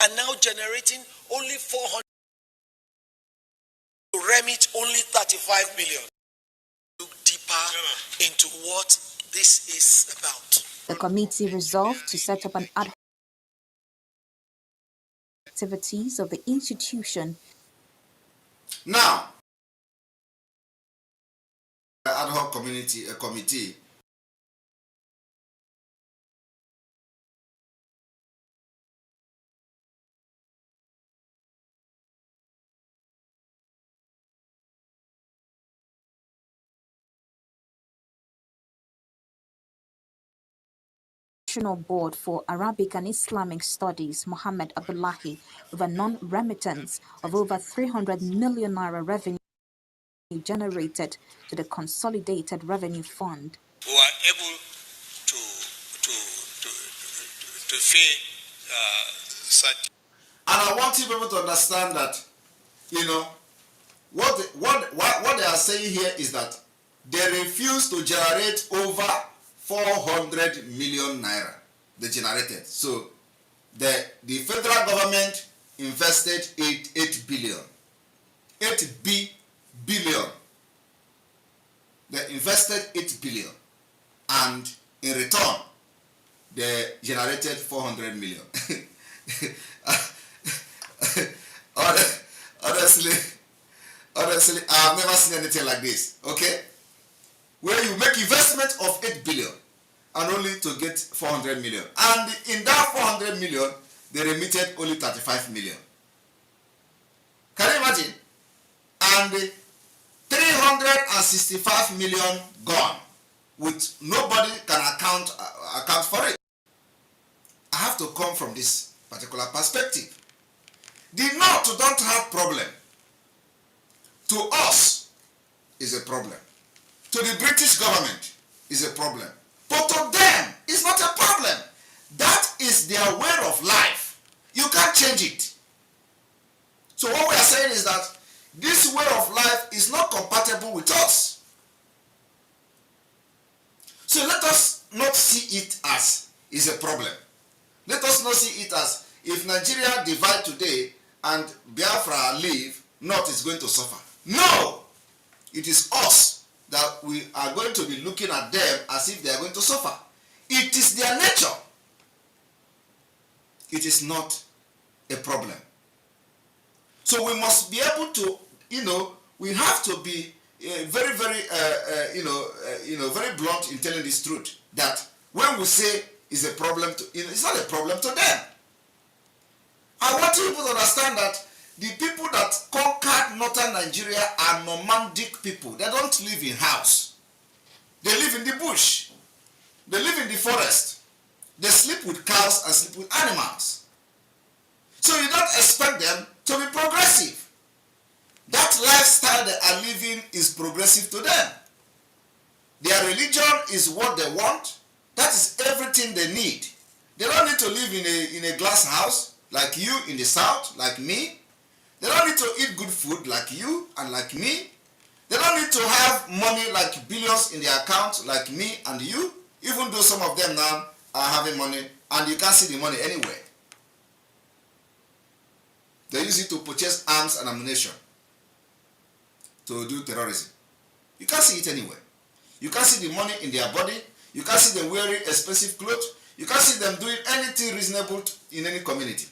K: and now generating only 400 to remit only 35 billion. Look deeper into what this is about.
I: The committee resolved to set up an ad hoc activities of the institution.
H: Now, the ad hoc committee
I: National Board for Arabic and Islamic Studies, Mohammed Abdullahi, with a non-remittance of over 300 million naira revenue generated to the Consolidated Revenue Fund.
K: Who are able to pay such.
H: And I want you people to understand that, you know, what they are saying here is that they refuse to generate over 400 million naira. They generated. So the federal government invested 8 billion. 8 billion. They invested 8 billion. And in return, they generated 400 million. Honestly, I've never seen anything like this. Okay? Where you make investment of 8 billion and only to get 400 million. And in that 400 million, they remitted only 35 million. Can you imagine? And 365 million gone, with nobody can account for it. I have to come from this particular perspective. The North don't have problem. To us is a problem. To the British government is a problem. But to them, it's not a problem. That is their way of life. You can't change it. So what we are saying is that this way of life is not compatible with us. So let us not see it as is a problem. Let us not see it as if Nigeria divide today and Biafra leave, North is going to suffer. No! It is us that we are going to be looking at them as if they are going to suffer. It is their nature. It is not a problem. So we must be able to, we have to be very, very, very blunt in telling this truth. That when we say it's a problem, it's not a problem to them. I want people to understand that the people that conquered northern Nigeria are nomadic people. They don't live in house. They live in the bush. They live in the forest. They sleep with cows and sleep with animals. So you don't expect them to be progressive. That lifestyle they are living is progressive to them. Their religion is what they want. That is everything they need. They don't need to live in a glass house like you in the south, like me. They don't need to eat good food like you and like me. They don't need to have money like billions in their account like me and you, even though some of them now are having money and you can't see the money anywhere. They use it to purchase arms and ammunition to do terrorism. You can't see it anywhere. You can't see the money in their body. You can't see them wearing expensive clothes. You can't see them doing anything reasonable in any community.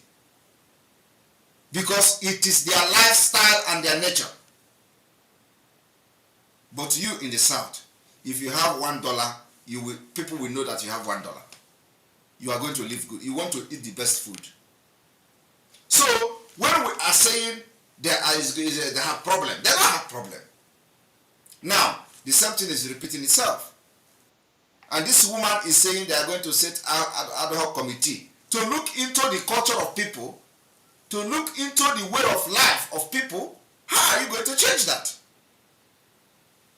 H: Because it is their lifestyle and their nature. But you in the south, if you have $1, people will know that you have $1. You are going to live good. You want to eat the best food. So when we are saying they have problem, they don't have problem. Now, The same thing is repeating itself. And this woman is saying they are going to set an ad hoc committee to look into the culture of people, to look into the way of life of people. How are you going to change that?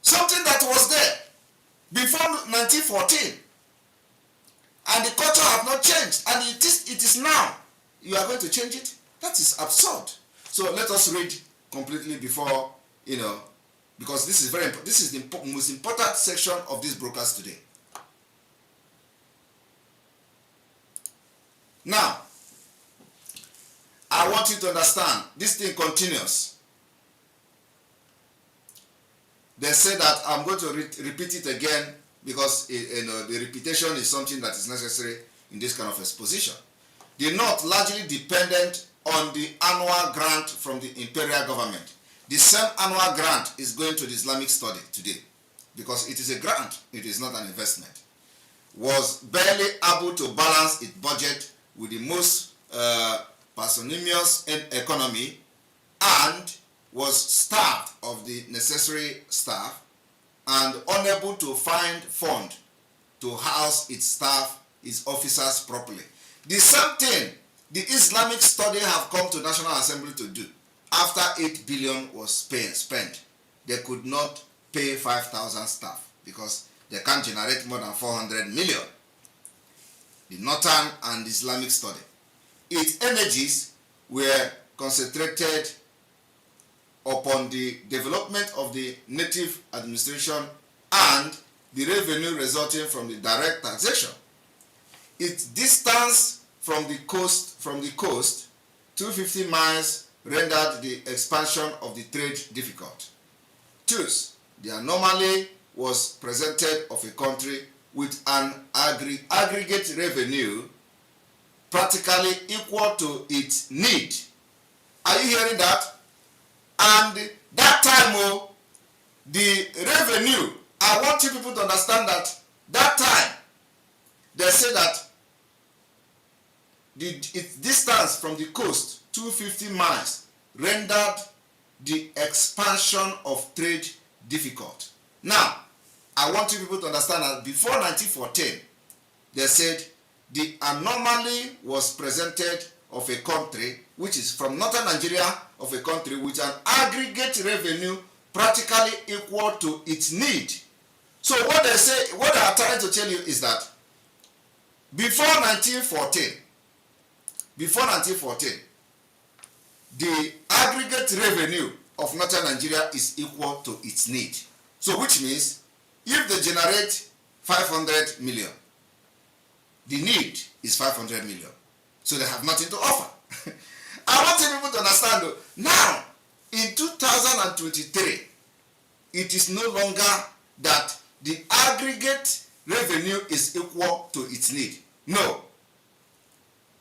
H: Something that was there before 1914, and the culture have not changed, and it is now. You are going to change it? That is absurd. So let us read completely before, because this is this is the most important section of this broadcast today. Now, I want you to understand, this thing continues. They say that I'm going to repeat it again because the repetition is something that is necessary in this kind of exposition. The North largely dependent on the annual grant from the imperial government. The same annual grant is going to the Islamic study today because it is a grant, it is not an investment. Was barely able to balance its budget with the most parsimonious economy, and was starved of the necessary staff and unable to find funds to house its staff, its officers properly. The same thing the Islamic study have come to National Assembly to do. After 8 billion was spent, they could not pay 5,000 staff because they can't generate more than 400 million. The Northern and Islamic study. Its energies were concentrated upon the development of the native administration and the revenue resulting from the direct taxation. Its distance from the coast 250 miles rendered the expansion of the trade difficult. Thus, the anomaly was presented of a country with an aggregate revenue practically equal to its need. Are you hearing that? And that time, the revenue, I want you people to understand that time, they say that its distance from the coast, 250 miles, rendered the expansion of trade difficult. Now, I want you people to understand that before 1914, they said the anomaly was presented of a country, which is from northern Nigeria, of a country with an aggregate revenue practically equal to its need. So what they say, what they are trying to tell you is that before 1914, the aggregate revenue of northern Nigeria is equal to its need. So which means if they generate 500 million, the need is 500 million. So they have nothing to offer. I want people to understand though, now in 2023, it is no longer that the aggregate revenue is equal to its need. No.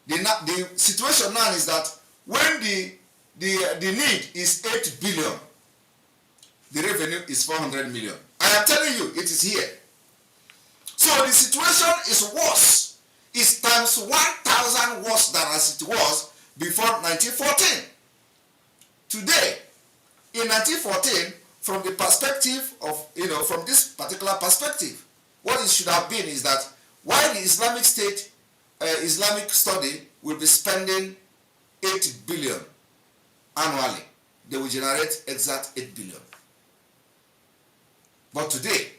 H: The situation now is that when the need is 8 billion, the revenue is 400 million. I am telling you, it is here. So the situation is worse. It's times 1,000 worse than as it was before 1914. Today, in 1914, from the perspective of, from this particular perspective, what it should have been is that while the Islamic State, Islamic study will be spending 8 billion annually, they will generate exact 8 billion. But today,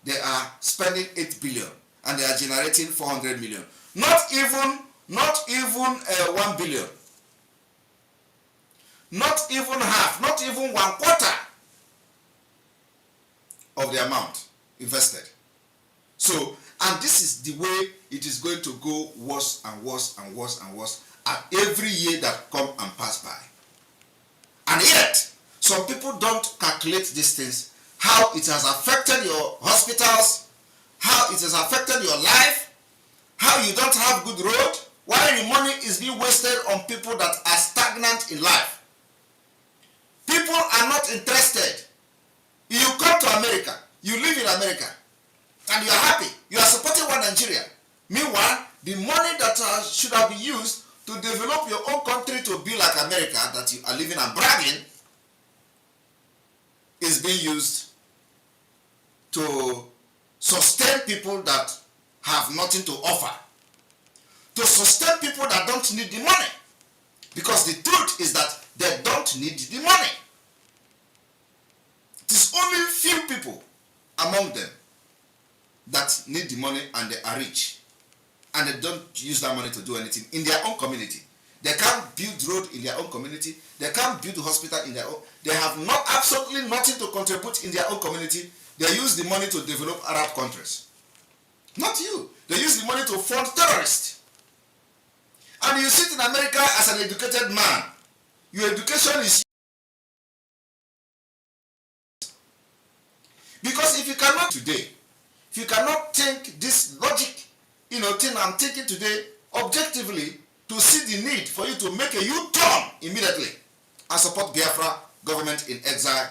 H: they are spending 8 billion and they are generating 400 million. Not even 1 billion. Not even half, not even 1/4 of the amount invested. So, and this is the way it is going to go worse and worse and worse and worse at every year that come and pass by. And yet, some people don't calculate these things, how it has affected your hospitals, how it has affected your life, how you don't have good road, why the money is being wasted on people that are stagnant in life. People are not interested. You come to America, you live in America, and you are happy. You are supporting one Nigeria. Meanwhile, the money that should have been used to develop your own country to be like America, that you are living and bragging, is being used to sustain people that have nothing to offer, to sustain people that don't need the money. Because the truth is that they don't need the money. It is only few people among them that need the money and they are rich. And they don't use that money to do anything in their own community. They can't build road in their own community. They can't build hospital in their own. They have absolutely nothing to contribute in their own community. They use the money to develop Arab countries. Not you. They use the money to fund terrorists. And you sit in America as an educated man. Your education is... Because if you cannot today, if you cannot think this logic, thing I'm thinking today objectively, to see the need for you to make a U-turn immediately and support Biafra government in exile,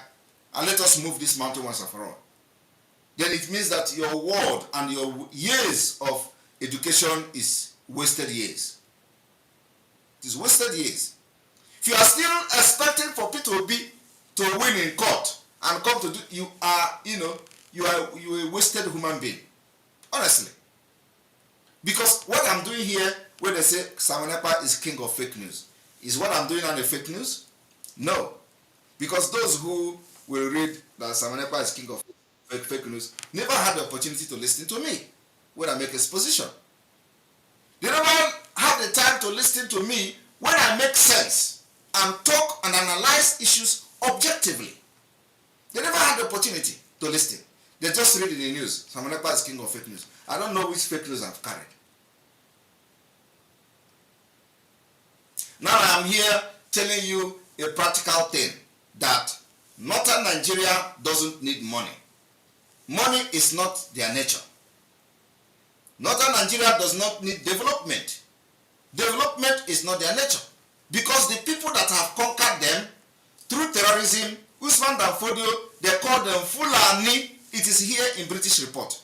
H: and let us move this mountain once and for all, then it means that your word and your years of education is wasted years. It is wasted years. If you are still expecting for P2B to win in court and come to do, you are a wasted human being. Honestly. Because what I'm doing here, when they say Samanepa is king of fake news, is what I'm doing on the fake news? No. Because those who will read that Samanepa is king of fake news never had the opportunity to listen to me when I make exposition. They never have the time to listen to me when I make sense and talk and analyze issues objectively. They never had the opportunity to listen. They just read in the news, Samanepa is king of fake news. I don't know which fake news I've carried. Now I'm here telling you a practical thing, that Northern Nigeria doesn't need money. Money is not their nature. Northern Nigeria does not need development. Development is not their nature. Because the people that have conquered them through terrorism, Usman Dan Fodio, they call them Fulani. It is here in British report.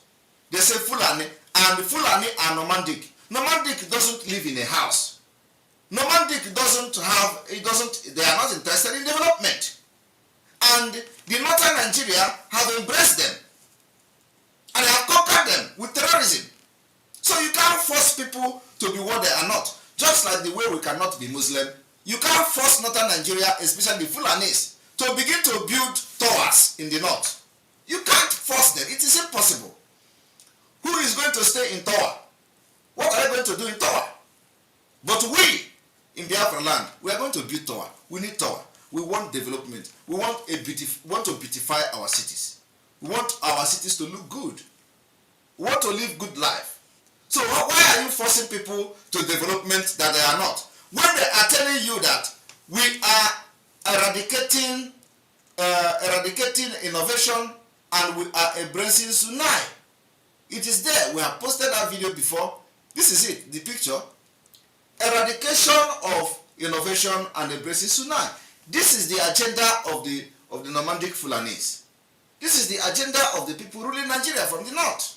H: They say Fulani, and Fulani are nomadic. Nomadic doesn't live in a house. Nomadic they are not interested in development. And the Northern Nigeria have embraced them. And they have conquered them with terrorism. So you can't force people to be what they are not. Just like the way we cannot be Muslim, you can't force Northern Nigeria, especially the Fulanis, to begin to build towers in the north. You can't force them. It is impossible. Who is going to stay in tower? What are they going to do in tower? But we, in Biafra land, we are going to build tower. We need tower. We want development. We want to beautify our cities. We want our cities to look good. We want to live good life. So why are you forcing people to development that they are not? When they are telling you that we are eradicating innovation and we are embracing Sunai. It is there. We have posted that video before. This is it, the picture. Eradication of innovation and embracing Sunai. This is the agenda of the nomadic Fulanis. This is the agenda of the people ruling Nigeria from the north.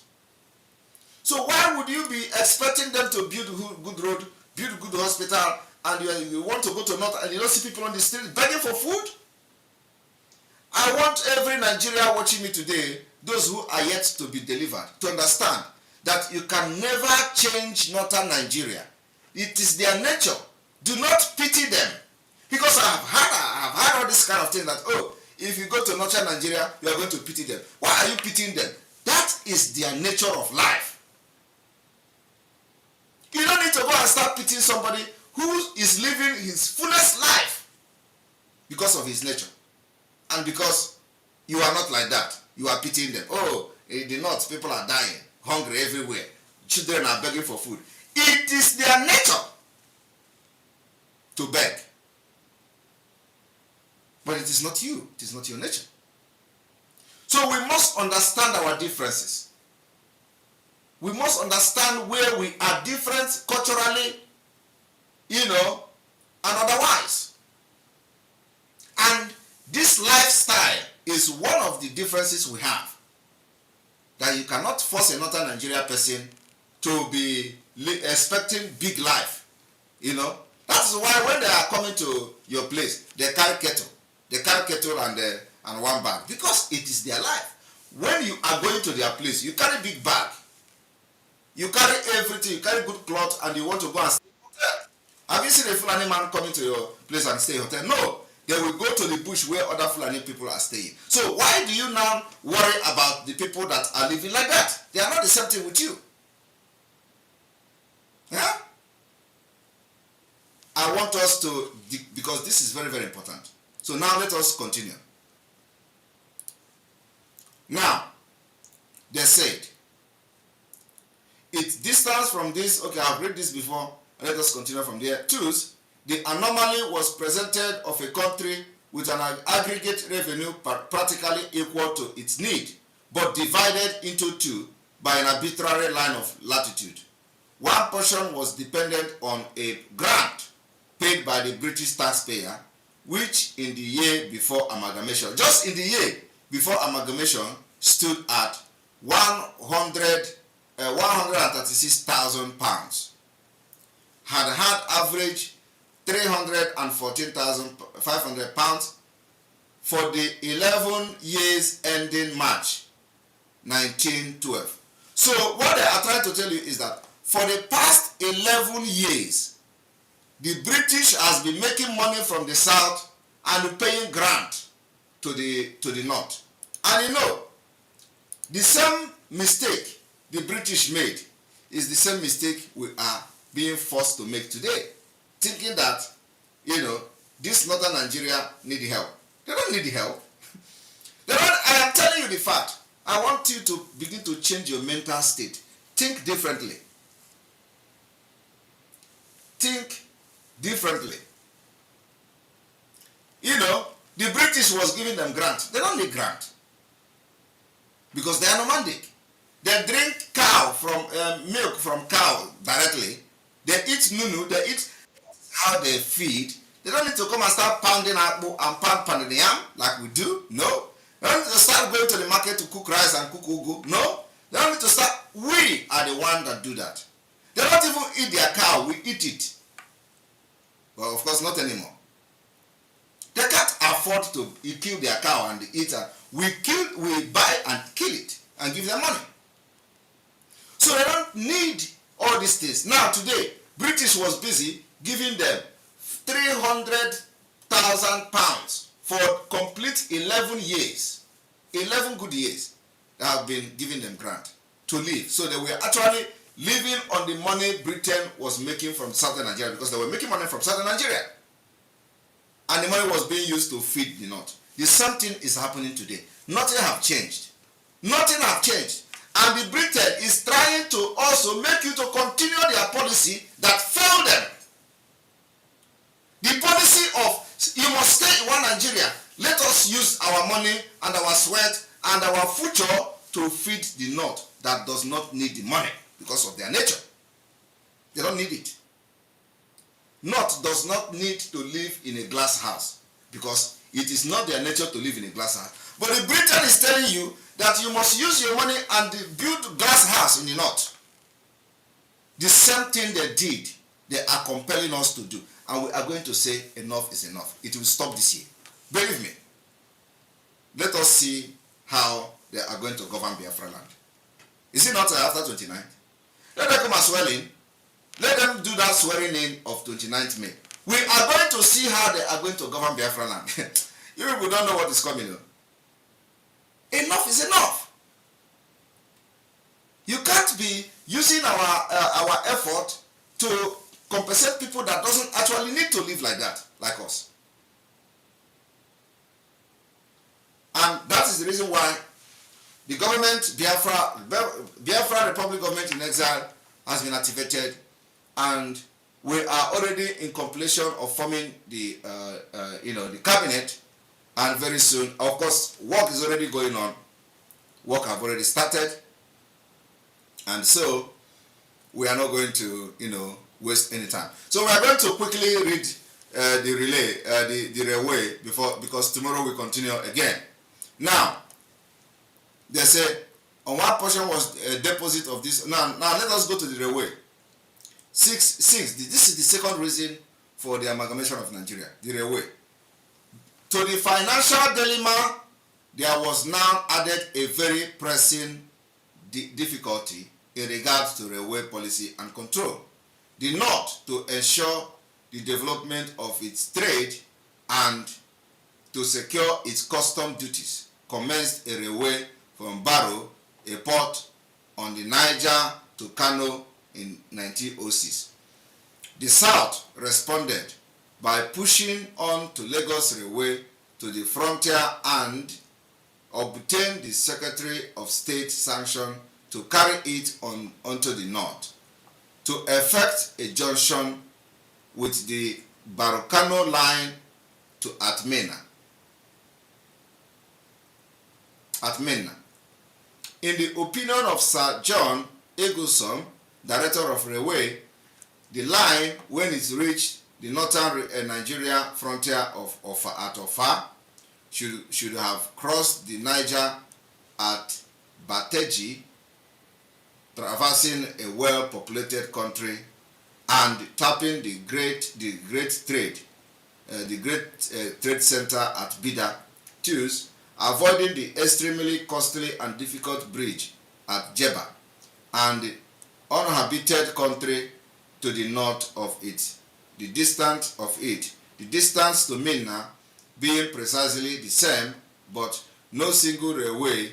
H: So why would you be expecting them to build good road, build good hospital, and you want to go to north and you don't see people on the street begging for food? I want every Nigerian watching me today, those who are yet to be delivered, to understand that you can never change Northern Nigeria. It is their nature. Do not pity them. Because I have heard all this kind of thing that, oh, if you go to Northern Nigeria, you are going to pity them. Why are you pitying them? That is their nature of life. You don't need to go and start pitying somebody who is living his fullest life because of his nature. And because you are not like that, you are pitying them. Oh, in the north, people are dying, hungry everywhere. Children are begging for food. It is their nature to beg. But it is not you. It is not your nature. So we must understand our differences. We must understand where we are different culturally, and otherwise. And this lifestyle is one of the differences we have. That you cannot force a Northern Nigeria person to be expecting big life. That's why when they are coming to your place, they carry kettle. They carry kettle and one bag. Because it is their life. when you are going to their place, you carry big bag, you carry everything, you carry good clothes, and you want to go and stay in a hotel. Have you seen a Fulani man coming to your place and stay in a hotel? No. They will go to the bush where other Fulani people are staying. So why do you now worry about the people that are living like that? They are not the same thing with you. Yeah? I want us to, because this is very, very important. So now let us continue. Now, they said, its distance from this, okay, I've read this before, let us continue from there. Choose, the anomaly was presented of a country with an aggregate revenue practically equal to its need, but divided into two by an arbitrary line of latitude. One portion was dependent on a grant paid by the British taxpayer, which in the year before amalgamation, just in the year before amalgamation, stood at £136,000, had average £314,500 for the 11 years ending March 1912. So what they are trying to tell you is that for the past 11 years, the British has been making money from the south and paying grant to the north. And you know, the same mistake the British made is the same mistake we are being forced to make today. Thinking that, you know, this northern Nigeria need help. They don't need help. I am telling you the fact. I want you to begin to change your mental state. Think differently. Think differently. You know, the British was giving them grant. They don't need grant because they are nomadic. They drink cow from milk from cow directly. They eat nunu. They eat how they feed. They don't need to come and start pounding akpu and pounding yam like we do. No. They don't need to start going to the market to cook rice and cook ugu. No. They don't need to start. We are the ones that do that. They don't even eat their cow. We eat it. Well, of course, not anymore. They can't afford to kill their cow and eat it. We buy and kill it and give them money. So they don't need all these things. Now today, British was busy giving them £300,000 for complete 11 years. 11 good years that have been giving them grant to live. So they were actually living on the money Britain was making from southern Nigeria because they were making money from southern Nigeria. And the money was being used to feed the north. The same thing is happening today. Nothing have changed. Nothing have changed. And the Britain is trying to also make you to continue their policy that failed them. The policy of you must stay in one Nigeria. Let us use our money and our sweat and our future to feed the north that does not need the money because of their nature. They don't need it. North does not need to live in a glass house because it is not their nature to live in a glass house. But the Britain is telling you that you must use your money and build glass house in the north. The same thing they did, they are compelling us to do. And we are going to say enough is enough. It will stop this year. Believe me. Let us see how they are going to govern Biafra land. Is it not after 29th? Let them come and swear in. Let them do that swearing in of 29th May. We are going to see how they are going to govern Biafra land. You people don't know what is coming. Enough is enough. You can't be using our effort to compensate people that doesn't actually need to live like that, like us. And that is the reason why the government, Biafra Republic Government in Exile has been activated, and we are already in completion of forming the the cabinet, and very soon, of course, work is already going on. Work have already started, and so we are not going to waste any time. So we are going to quickly read the railway because tomorrow we continue again. Now, they say on one portion was a deposit of this. Now let us go to the railway. Six. This is the second reason for the amalgamation of Nigeria, the railway. To the financial dilemma there was now added a very pressing difficulty in regards to railway policy and control. The North, to ensure the development of its trade and to secure its custom duties, commenced a railway from Barrow, a port on the Niger, to Kano in 1906. The South responded by pushing on to Lagos Railway to the frontier and obtained the Secretary of State sanction to carry it onto the North to effect a junction with the Barrow-Kano line to Atmena. In the opinion of Sir John Eggleson, Director of Railway, the line, when it reached the northern Nigeria frontier at Ofa, should have crossed the Niger at Bateji, traversing a well-populated country and tapping the great trade center at Bida, Tus, avoiding the extremely costly and difficult bridge at Jeba and the uninhabited country to the north of it. The distance to Minna being precisely the same, but no single railway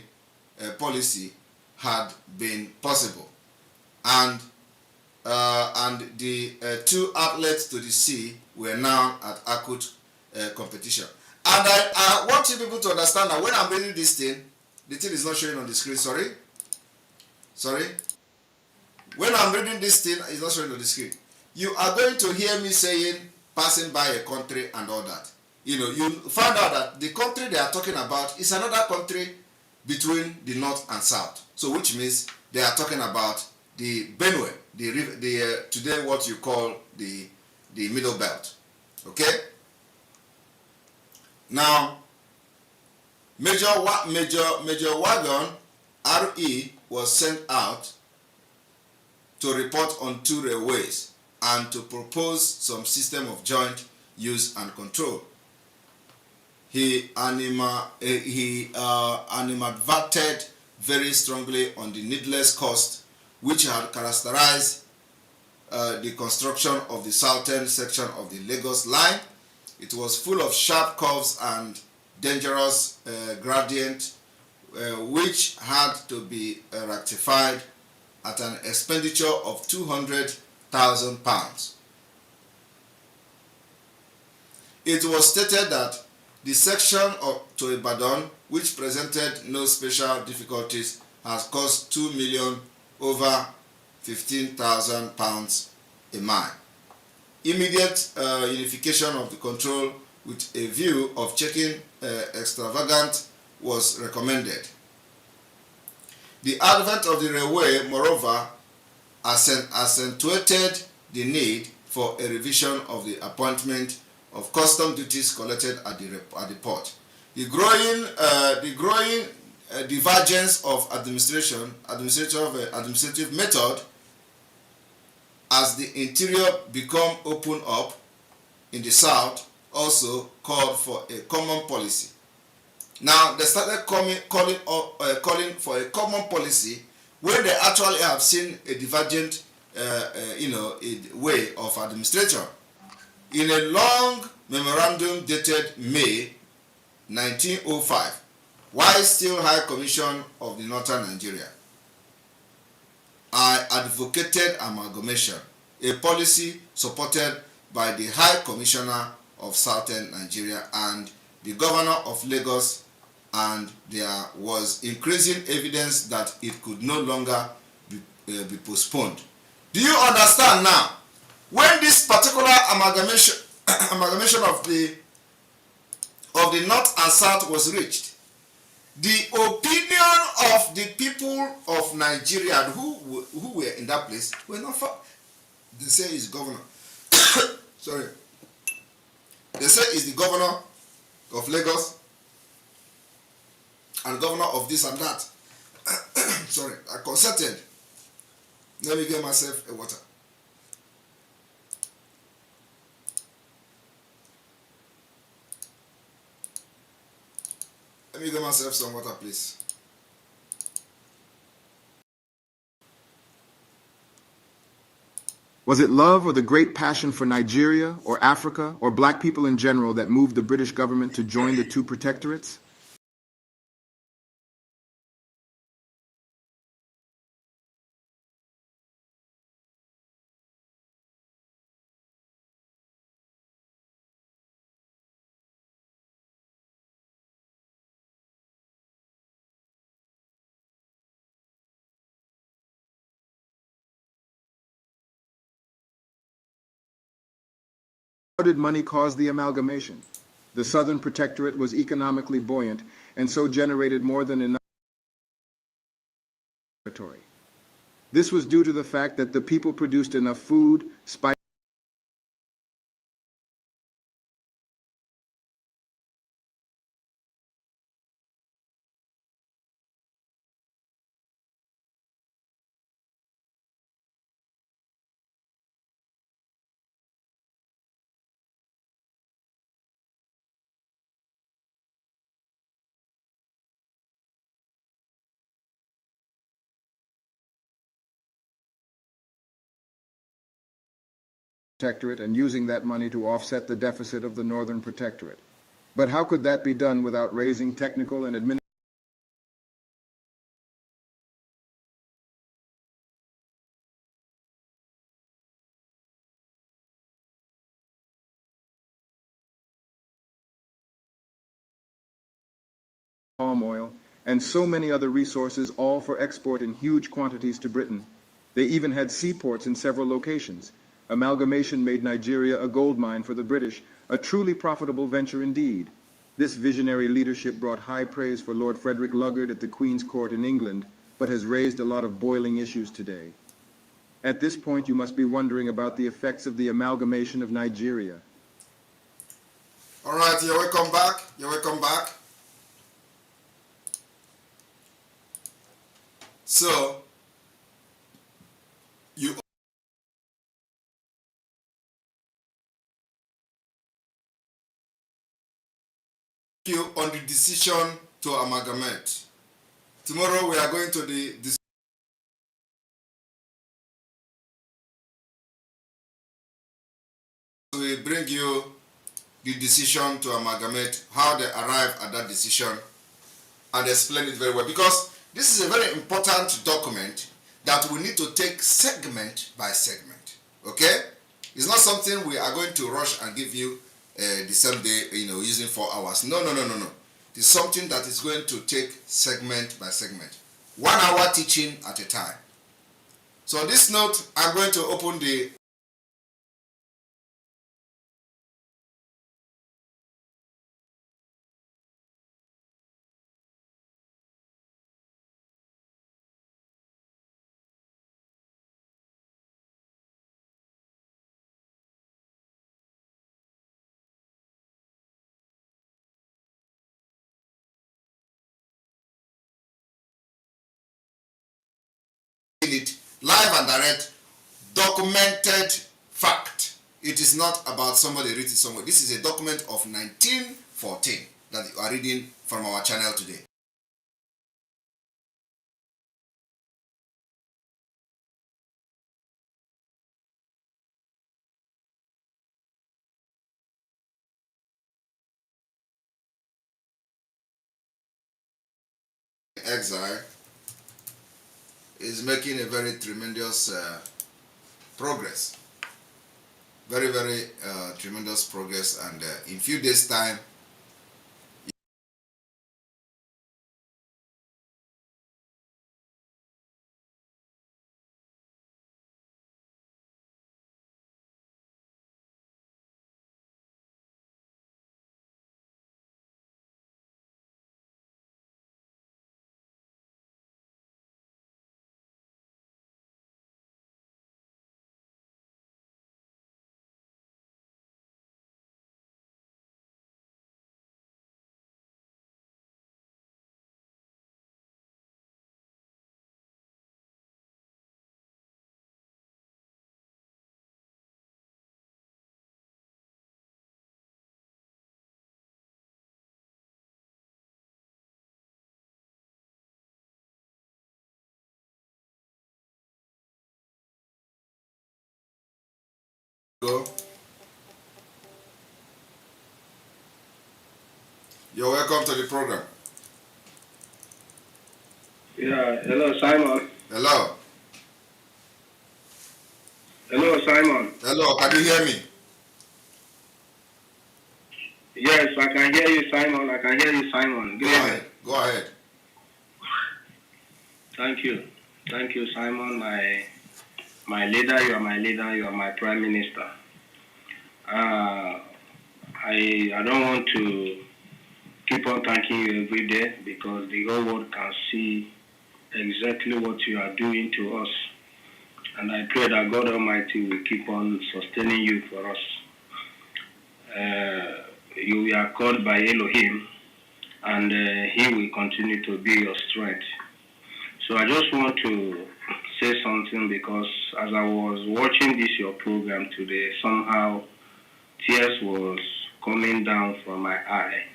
H: policy had been possible, and the two outlets to the sea were now at acute competition. And I want you people to understand that when I'm reading this thing, the thing is not showing on the screen. Sorry. When I'm reading this thing, it's not showing on the screen. You are going to hear me saying passing by a country and all that. You know, you find out that the country they are talking about is another country between the north and south. So which means they are talking about the Benue, the today what you call the Middle Belt. Okay? Now, Major Wagon RE was sent out to report on two railways and to propose some system of joint use and control. He animadverted very strongly on the needless cost which had characterized the construction of the southern section of the Lagos line. It was full of sharp curves and dangerous gradient which had to be rectified at an expenditure of £200,000. It was stated that the section to Ibadan, which presented no special difficulties, has cost £2 million over £15,000 a mile. Immediate unification of the control with a view of checking extravagant was recommended. The advent of the railway, moreover, accentuated the need for a revision of the appointment of custom duties collected at the port. The growing divergence of administrative method as the interior become open up in the south also called for a common policy. Now they started calling for a common policy when they actually have seen a divergent way of administration. In a long memorandum dated May 1905, while still High Commission of the Northern Nigeria, I advocated amalgamation, a policy supported by the High Commissioner of Southern Nigeria and the Governor of Lagos, and there was increasing evidence that it could no longer be postponed. Do you understand now? When this particular amalgamation of the North and South was reached, the opinion of the people of Nigeria who were in that place were not for. They say it's governor. Sorry. They say it's the governor of Lagos and governor of this and that. Sorry, I consulted. Let me get myself a water. Let me get myself some water, please.
F: Was it love or the great passion for Nigeria or Africa or black people in general that moved the British government to join the two protectorates? How did money cause the amalgamation? The Southern Protectorate was economically buoyant and so generated more than enough territory. This was due to the fact that the people produced enough food, spices, protectorate and using that money to offset the deficit of the Northern Protectorate. But how could that be done without raising technical and administrative palm oil, and so many other resources, all for export in huge quantities to Britain? They even had seaports in several locations. Amalgamation made Nigeria a gold mine for the British, a truly profitable venture indeed. This visionary leadership brought high praise for Lord Frederick Luggard at the Queen's Court in England, but has raised a lot of boiling issues today. At this point, you must be wondering about the effects of the amalgamation of Nigeria.
H: All right, you're welcome back. You're welcome back. So, you on the decision to amalgamate. Tomorrow we are going to the we bring you the decision to amalgamate, how they arrive at that decision, and explain it very well, because this is a very important document that we need to take segment by segment. Okay, it's not something we are going to rush and give you the same day, using 4 hours. No. It's something that is going to take segment by segment, 1 hour teaching at a time. So on this note, I'm going to open the it live and direct, documented fact. It is not about somebody written somewhere. This is a document of 1914 that you are reading from our channel today. Exile is making a very tremendous progress. Very tremendous progress, and in few days time Go. You're welcome to the program.
L: Yeah, hello, Simon.
H: Hello.
L: Hello, Simon.
H: Hello, can you hear me?
L: Yes, I can hear you, Simon. I can hear you, Simon.
H: Go ahead. Go ahead.
L: Thank you. Thank you, Simon. My leader, you are my leader. You are my prime minister. I don't want to keep on thanking you every day because the whole world can see exactly what you are doing to us. And I pray that God Almighty will keep on sustaining you for us. You are called by Elohim, and He will continue to be your strength. So I just want to say something because as I was watching this your program today, somehow tears was coming down from my eye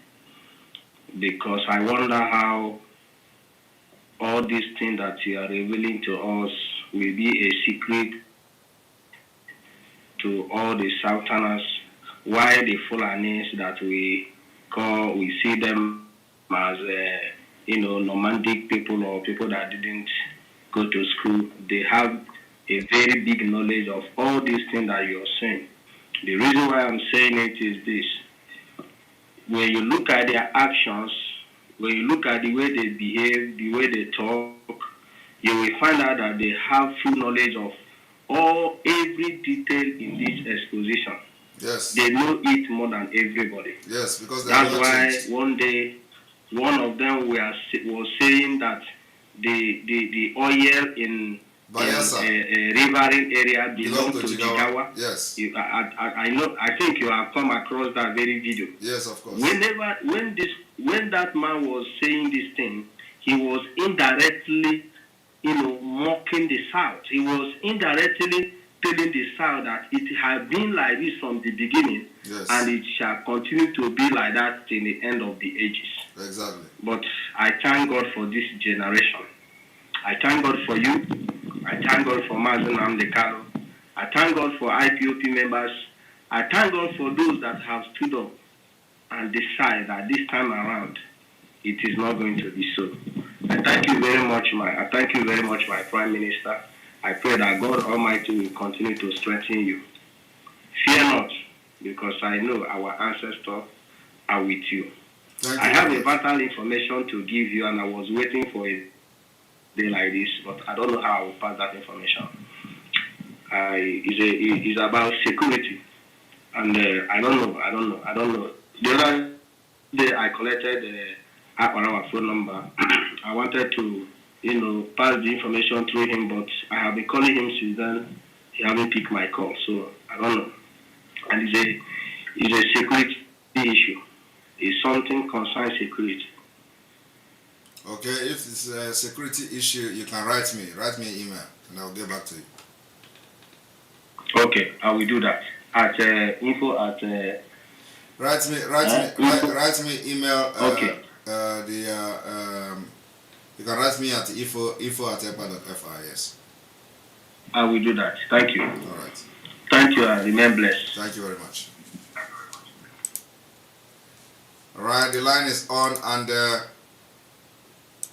L: because I wonder how all these things that you are revealing to us will be a secret to all the Southerners, why the Fulanis that we see them as nomadic people or people that didn't go to school. They have a very big knowledge of all these things that you're saying. The reason why I'm saying it is this. When you look at their actions, when you look at the way they behave, the way they talk, you will find out that they have full knowledge of every detail in this exposition.
H: Yes.
L: They know it more than everybody.
H: Yes, because
L: that's why one day one of them was saying that the oil in riverine area belongs to Jigawa.
H: Yes.
L: I know. I think you have come across that very video.
H: Yes, of course.
L: When that man was saying this thing, he was indirectly, mocking the South. He was indirectly telling the South that it had been like this from the beginning,
H: yes,
L: and it shall continue to be like that till the end of the ages.
H: Exactly.
L: But I thank God for this generation. I thank God for you. I thank God for Mazen Amdekalo. I thank God for IPOP members. I thank God for those that have stood up and decide that this time around it is not going to be so. I thank you very much, my Prime Minister. I pray that God Almighty will continue to strengthen you. Fear not, because I know our ancestors are with you. I have a vital information to give you, and I was waiting for a day like this, but I don't know how I will pass that information. It's about security, and I don't know. The other day I collected our phone number. I wanted to, pass the information through him, but I have been calling him since then. He hasn't picked my call, so I don't know. And it's a security issue. It's something concerning security.
H: Okay, if it's a security issue, you can write me an email, and I'll get back to you.
L: Okay, I will do that. At info at.
H: Write me email.
L: Okay.
H: You can write me at info@epa.fi. Yes.
L: I will do that. Thank you.
H: All right.
L: Thank you, and remain blessed.
H: Thank you very much. All right, the line is on, and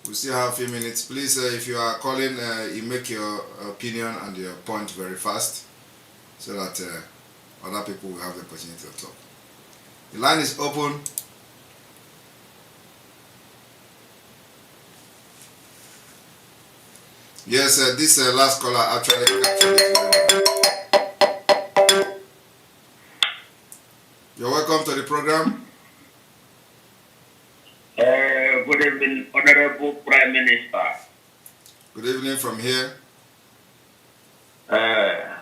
H: we still have a few minutes. Please, if you are calling, you make your opinion and your point very fast, so that other people will have the opportunity to talk. The line is open. Yes, this last caller actually. You're welcome to the program.
M: Good evening, Honorable Prime Minister.
H: Good evening from here.
M: I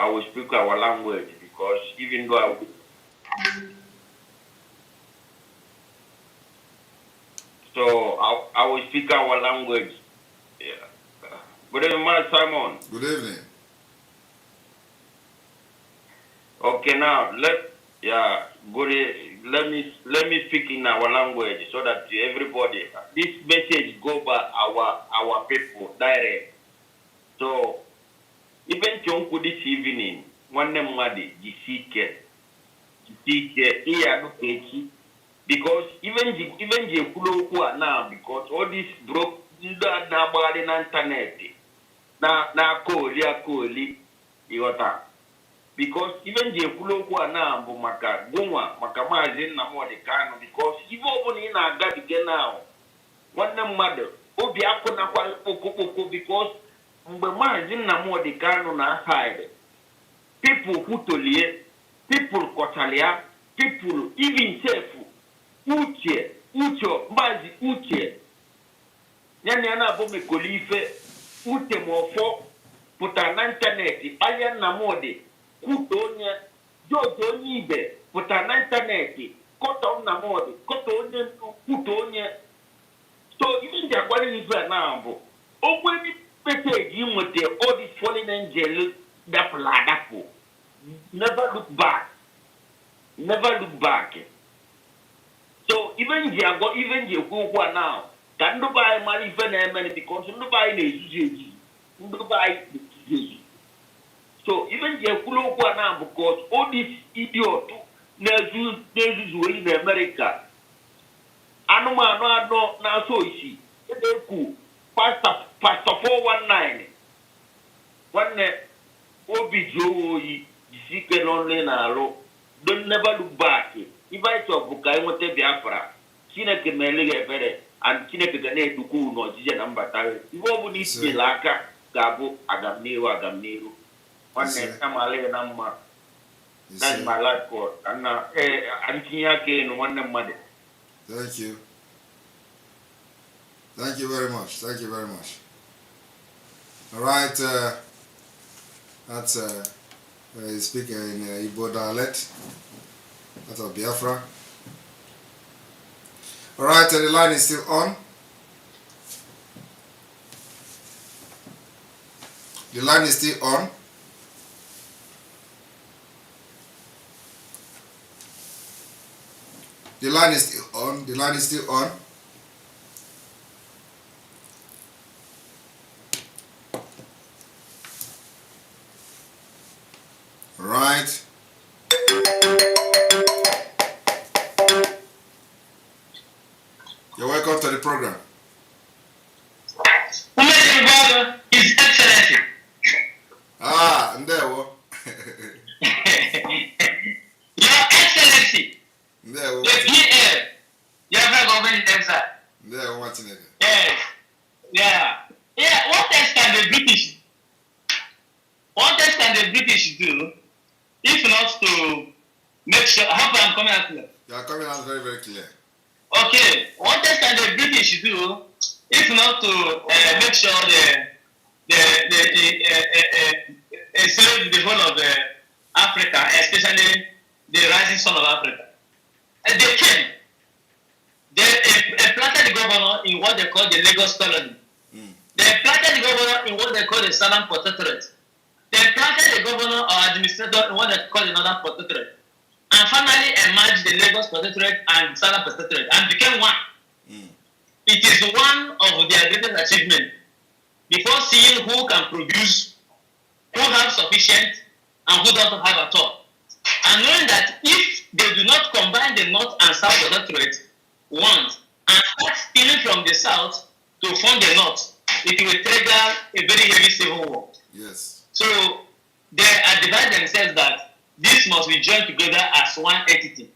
M: will speak our language because even though I will speak our language. Yeah. Good evening, Simon.
H: Good evening.
M: Okay, now let me speak in our language so that everybody, this message go by our people direct. So even chonku this evening, one name madi jisike iya no kechi because even the kulo now because all this broke na body na internet na koli iwata because even the kulo na bu maka gunwa maka mazin na mo de kanu because even obo ni na aga dige now one name madi obi akona kwa poko because mgbe mazin na mo de kanu na hide people who tolie people kotalia people even self uche mazi uche nyani ana bo mekolife ute mofo puta na internet aya na mode kutonya jojo nibe puta na internet koto na mode kotonya kutonya so even the kwali ni fa na ambo ogwe pete gi mote all this fallen angel that ladapo never look back. Never look back. So even the Kukwa now, can do buy money even because no buy no buy so even the Kukwa now because all this idiot news way in America. Anuma no now so isi. Pastor 419. One Obi Joe Seek only narrow. Don't never look back. If I talk Bukai want to be Afra, Chineke Melige Fere, and Chineke Gane to cool no Gijan Ambatari. You won't need to Laka, Gabo, Agamnero. One name, Amale Nama. That's my life court. And Antiake and one mother.
H: Thank you. Thank you very much. Thank you very much. All right. That's speaking in Igbo dialect. That's of Biafra. All right, the line is still on. The line is still on. The line is still on. The line is still on. Right. You're welcome to the program.
N: His Excellency.
H: Ah, and there we
N: Your Excellency.
H: There we
N: the PL. You have government in Texas.
H: There we watching it.
N: Yes. Yeah. Yeah. What else can the British? What else can the British do if not to make sure? I hope I'm coming out clear.
H: You are coming out very, very clear.
N: Okay. What else can the British do if not to make sure enslave the whole of Africa, especially the rising sun of Africa? And they came. They planted the governor in what they call the Lagos colony. They planted the governor in what they call the Southern Protectorate. They planted the governor or administrator in what they call the Northern Protectorate. And finally emerged the Lagos Protectorate and the Southern Protectorate and became one. It is one of their greatest achievements. Before seeing who can produce, who have sufficient, and who don't have at all. And knowing that if they do not combine the North and South Protectorate once and start stealing from the South to fund the North, it will trigger a very heavy civil war.
H: Yes.
N: So they advise themselves that this must be joined together as one entity.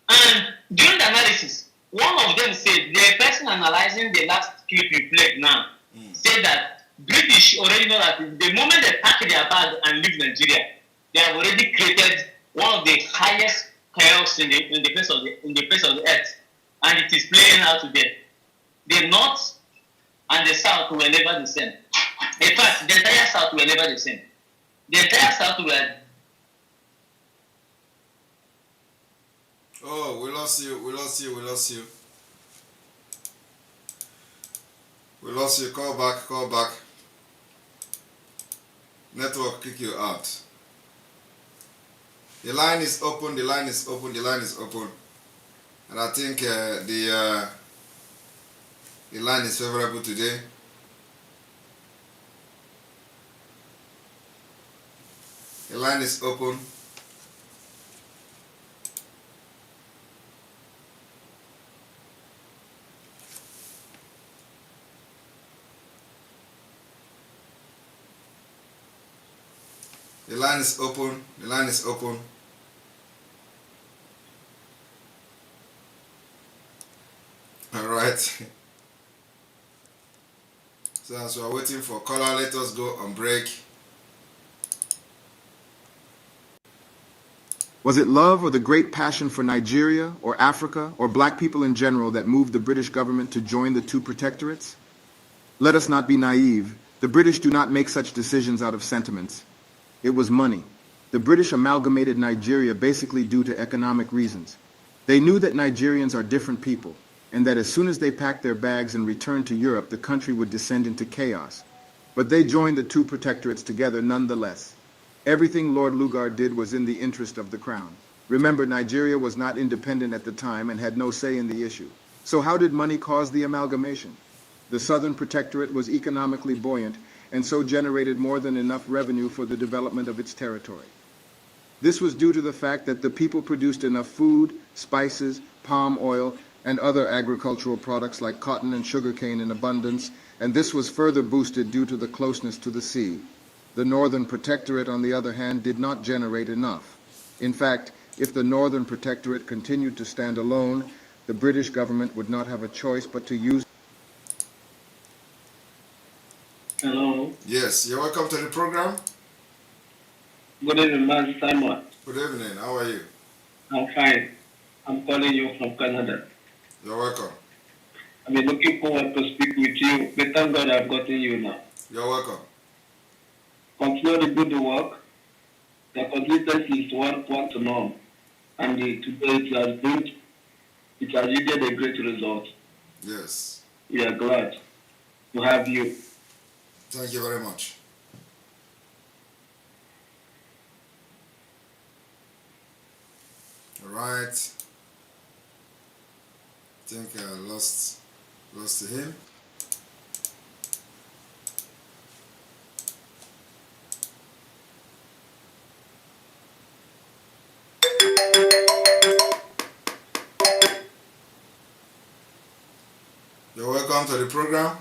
N: And during the analysis, one of them said, the person analyzing the last clip you played now, said that British already know that the moment they pack their bag and leave Nigeria, they have already created one of the highest chaos in the face of the earth, and it is playing out today. The North and the South were never the same. In fact, the entire South were never the same. The entire South were.
H: Oh, we lost you. We lost you. We lost you. We lost you. Call back. Call back. Network kick you out. The line is open. The line is open. The line is open. And I think the line is favorable today. The line is open. The line is open. The line is open. All right. So as we are waiting for caller, let us go on break.
F: Was it love or the great passion for Nigeria or Africa or black people in general that moved the British government to join the two protectorates? Let us not be naive. The British do not make such decisions out of sentiments. It was money. The British amalgamated Nigeria basically due to economic reasons. They knew that Nigerians are different people, and that as soon as they packed their bags and returned to Europe, the country would descend into chaos. But they joined the two protectorates together nonetheless. Everything Lord Lugard did was in the interest of the crown. Remember, Nigeria was not independent at the time and had no say in the issue. So how did money cause the amalgamation? The Southern Protectorate was economically buoyant and so generated more than enough revenue for the development of its territory. This was due to the fact that the people produced enough food, spices, palm oil, and other agricultural products like cotton and sugarcane in abundance, and this was further boosted due to the closeness to the sea. The Northern Protectorate, on the other hand, did not generate enough. In fact, if the Northern Protectorate continued to stand alone, the British government would not have a choice but to use...
L: Hello.
H: Yes, you're welcome to the program.
L: Good evening, Master Simon.
H: Good evening, how are you?
L: I'm fine. I'm calling you from Canada.
H: You're welcome.
L: I've been looking forward to speak with you, but thank God I've gotten you now.
H: You're welcome.
L: Continue to do the work. The consistency is what to know. And today it has yielded a great result.
H: Yes.
L: We are glad to have you.
H: Thank you very much. All right. I think I lost him. You're welcome to the program.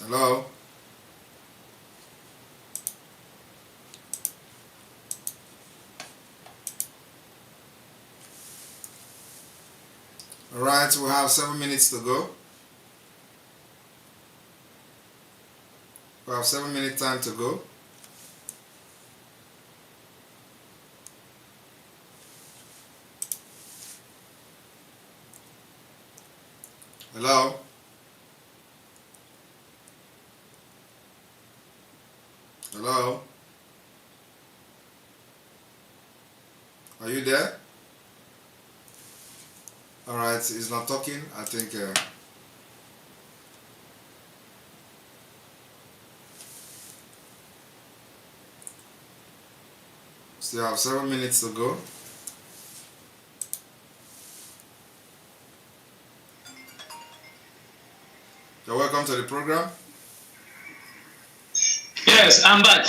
H: Hello. All right, we have 7 minutes to go. We have 7 minute time to go. Hello? Hello? Are you there? All right, he's not talking. I think still have 7 minutes to go. You're welcome to the program.
N: Yes, I'm back.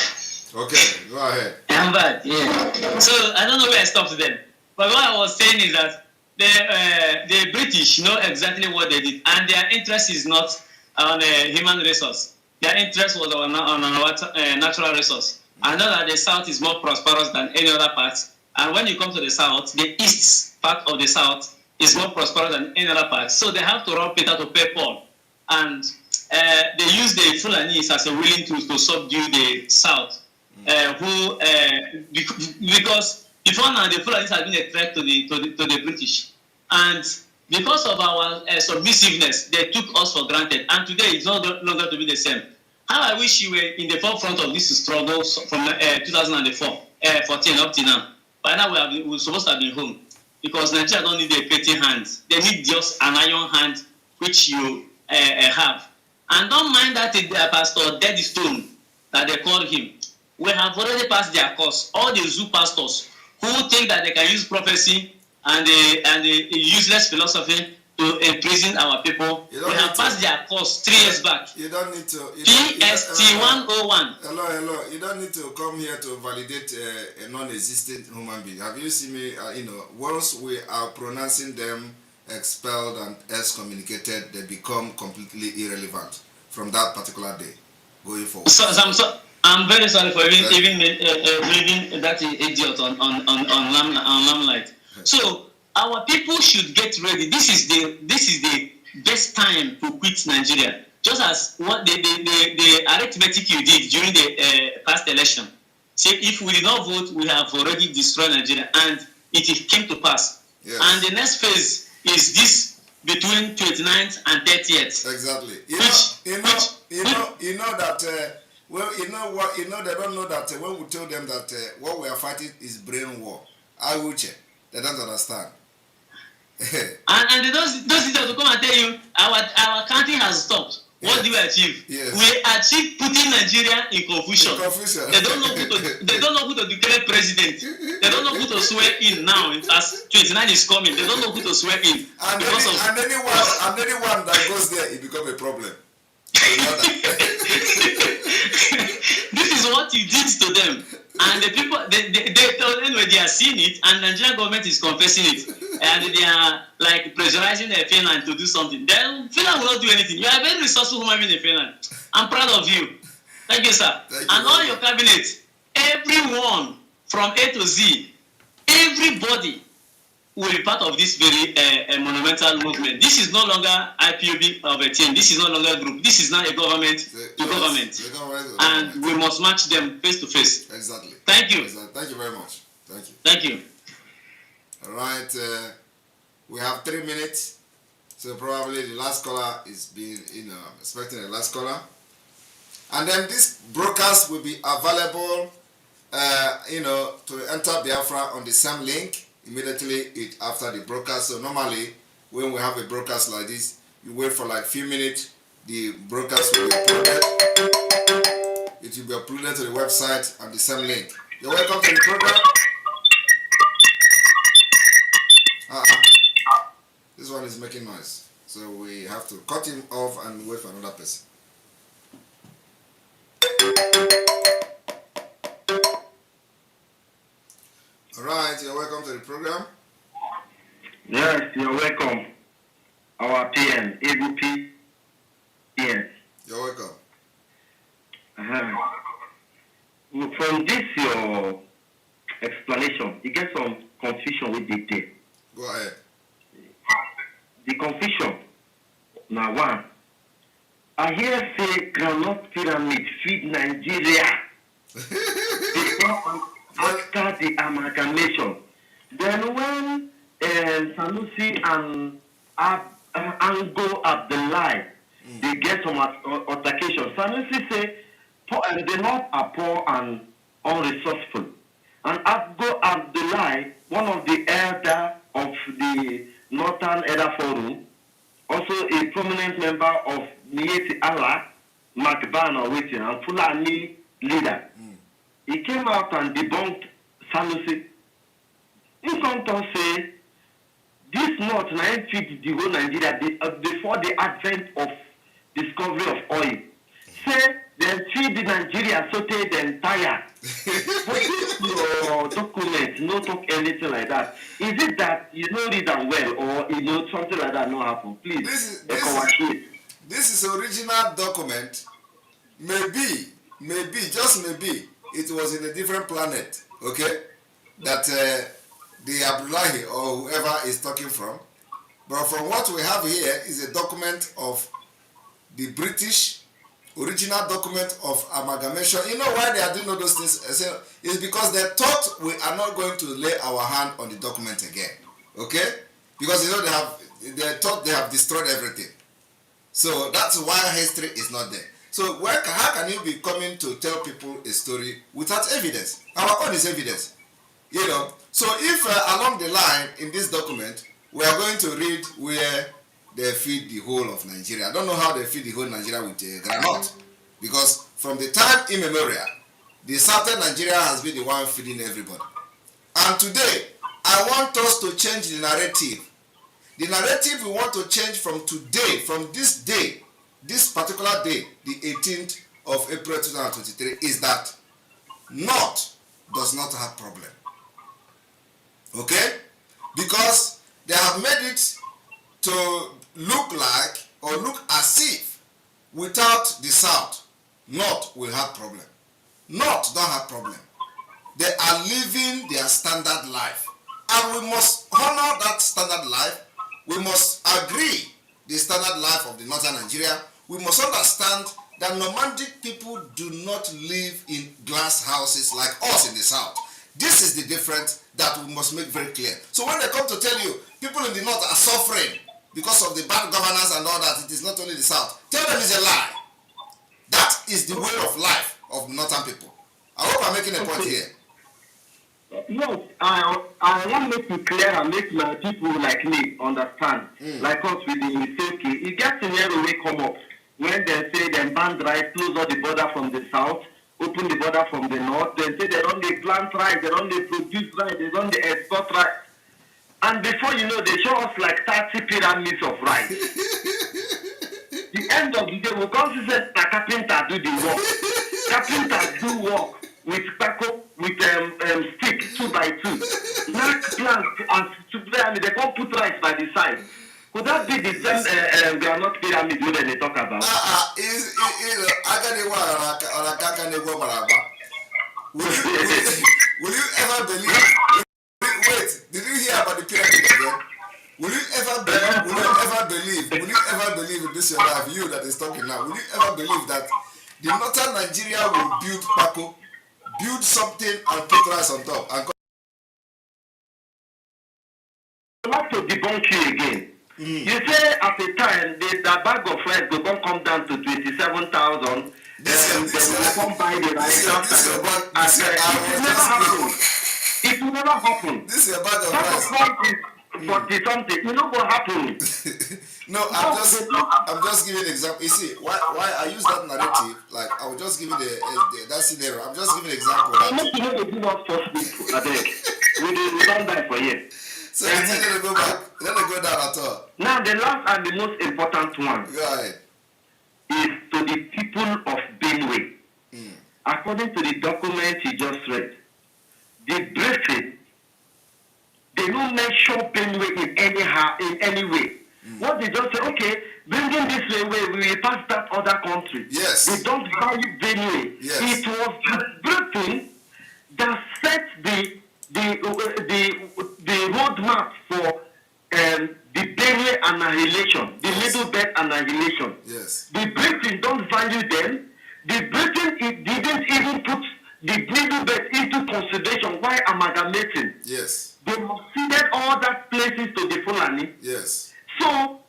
H: Okay, go ahead.
N: I'm back, yeah. So I don't know where I stopped then. But what I was saying is that the British know exactly what they did, and their interest is not on human resource. Their interest was on our natural resource. I know that the South is more prosperous than any other part. And when you come to the South, the east part of the South is more prosperous than any other part. So they have to rob Peter to pay Paul. And they use the Fulanis as a willing tool to subdue the South. Because before now, the Fulanis have been a threat to the British. And because of our submissiveness, they took us for granted. And today, it's no longer to be the same. How I wish you were in the forefront of this struggle from 2014 up to now. By now, we're supposed to have been home. Because Nigeria don't need a petty hand. They need just an iron hand, which you have. And don't mind that Pastor Daddy Stone, that they called him. We have already passed their course. All the zoo pastors who think that they can use prophecy and the useless philosophy to imprison our people. They have passed their course 3 years back.
H: You don't need to.
N: PST 101.
H: Hello. You don't need to come here to validate a non-existent human being. Have you seen me? Once we are pronouncing them expelled and excommunicated, they become completely irrelevant from that particular day going forward.
N: I'm very sorry for even that idiot on Limelight. So our people should get ready. This is the best time to quit Nigeria. Just as what the arithmetic you did during the past election. Say if we did not vote, we have already destroyed Nigeria, and it came to pass. Yes. And the next phase is this between 29th and 30th.
H: Exactly. You know that. Well, you know what? They don't know that when we tell them that what we are fighting is brain war. I will check. They don't understand.
N: and those idiots will come and tell you our country has stopped. What do we achieve? Yes. We achieve putting Nigeria in confusion. They don't know who to declare president. They don't know who to swear in now. As 29 is coming, they don't know who to swear in.
H: And anyone that goes there, it becomes a problem.
N: This is what you did to them, and the people they are seeing it, and the Nigerian government is confessing it, and they are like pressurizing Finland to do something. Then Finland will not do anything. You are a very resourceful human being in Finland. I'm proud of you. Thank you, sir. And all your cabinet, everyone from A to Z, everybody will be part of this very monumental movement. This is no longer IPOB of a team. This is no longer a group. This is now a government to government. And we must match them face to face.
H: Exactly.
N: Thank you.
H: Exactly. Thank you very much. Thank you.
N: Thank you.
H: All right. We have 3 minutes. So probably the last caller is being, expecting the last caller. And then this broadcast will be available, to enter Biafra on the same link immediately after the broadcast. So normally when we have a broadcast like this, you wait for like a few minutes, the broadcast will be uploaded. It will be uploaded to the website and the same link. You're welcome to the program. This one is making noise, so we have to cut him off and wait for another person. All right, you're welcome to the program.
L: Yes, you're welcome. Our PM, Able PM.
H: You're welcome.
L: From this your explanation, you get some confusion with the day.
H: Go ahead.
L: The confusion. Now one. I hear say groundnut pyramid feed Nigeria. After the amalgamation. Then when Sanusi and Ango Abdullahi, they get some altercation. Sanusi say the North are poor and unresourceful. And Ango Abdullahi, one of the elder of the Northern Elder Forum, also a prominent member of Nieti Allah, Makbana Waiting, and Fulani leader. He came out and debunked Sanusi. He come to say, this North now feed the whole Nigeria before the advent of discovery of oil. Say, they feed the Nigeria so the entire. But this your document, no talk anything like that. Is it that you know read them well, or something like that not happen? Please,
H: this is original document. Maybe, just maybe, it was in a different planet, okay? That the Abdullahi or whoever is talking from. But from what we have here is a document of the British, original document of amalgamation. You know why they are doing all those things? It's because they thought we are not going to lay our hand on the document again, okay? Because they thought they have destroyed everything. So that's why history is not there. So how can you be coming to tell people a story without evidence? Our own is evidence. So if along the line in this document, we are going to read where they feed the whole of Nigeria. I don't know how they feed the whole Nigeria with granite. Because from the time immemorial, the southern Nigeria has been the one feeding everybody. And today, I want us to change the narrative. The narrative we want to change from today, from this day, this particular day, the 18th of April 2023, is that North does not have problem. Okay? Because they have made it to look like or look as if without the South, North will have problem. North don't have problem. They are living their standard life. And we must honor that standard life. We must agree the standard life of the northern Nigeria. We must understand that nomadic people do not live in glass houses like us in the South. This is the difference that we must make very clear. So when they come to tell you people in the North are suffering because of the bad governance and all that, it is not only the South, tell them it's a lie. That is the way of life of northern people. I hope I'm making a point here.
L: Yes, I want to make it clear and make my people like me understand. Like us with the mistake, it gets scenario will come up when they say they ban rice, close all the border from the south, open the border from the north. They say they don't plant rice, they don't produce rice, they don't export rice. And before you know, they show us like 30 pyramids of rice. The end of the day, we come to say the carpenter do the work. Carpenters do work with spackle, with stick 2x2. Knock plank and they can't put rice by the side. Could that be the same groundnut pyramid they talk about?
H: Will you ever believe? Wait, did you hear about the pyramid again? Will you ever believe in this your life, you that is talking now, will you ever believe that the northern Nigeria will build Paco, build something and put rice on top? And
L: I'd like to debunk you again. You say at the time the bag of rice will come down to 27,000. They will come buy the rice. It will never happen.
H: This is a bag of rice.
L: 40 something. You know what happened?
H: No, I'm just giving an example. You see, why I use that narrative? Like I will just give you that scenario. I'm just giving an example.
L: I make you know they do not force people. I beg. We don't die for you.
H: So you think they go back? Let them go down at all.
L: Now the last and the most important one.
H: Go ahead.
L: Is to the people of Benue. According to the document you just read, the briefing, they don't mention Benue in any way. What they just say, okay, bringing this way, we will pass that other country.
H: Yes.
L: They don't value Benue.
H: Yes.
L: It was the briefing that set the roadmap for the Benue annihilation, the Middle Belt annihilation.
H: Yes.
L: The Britain don't value them. The Britain didn't even put the Middle Belt into consideration while amalgamating.
H: Yes.
L: They ceded all that places to the Fulani.
H: Yes.
L: So,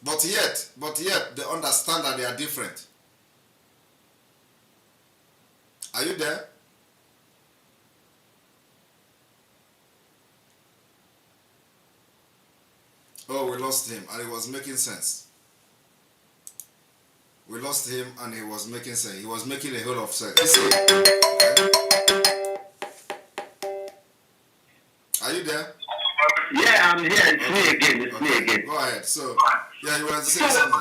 H: but yet they understand that they are different. Are you there? Oh, we lost him and it was making sense. We lost him and he was making sense. He was making a whole lot of sense. Are you there?
L: Yeah, I'm here. It's me again. Me again.
H: Go ahead. So, yeah, you were saying something.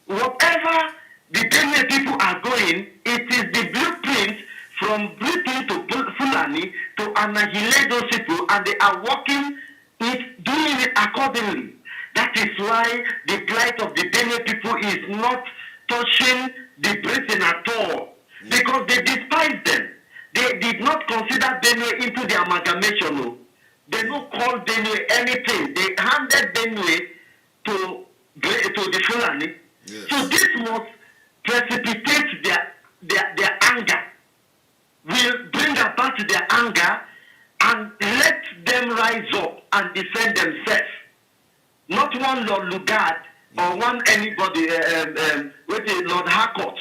L: Whatever the Benue people are going, it is the blueprint from Britain to Fulani to annihilate those people, and they are working it, doing it accordingly. That is why the plight of the Benue people is not touching the Britain at all, because they despise them. They did not consider Benue into the amalgamation. No. They don't call Benue anything. They handed Benue to the Fulani. Yes. So this must precipitate their anger. Will bring about their anger and let them rise up and defend themselves. Not one Lord Lugard or one anybody, Lord Harcourt,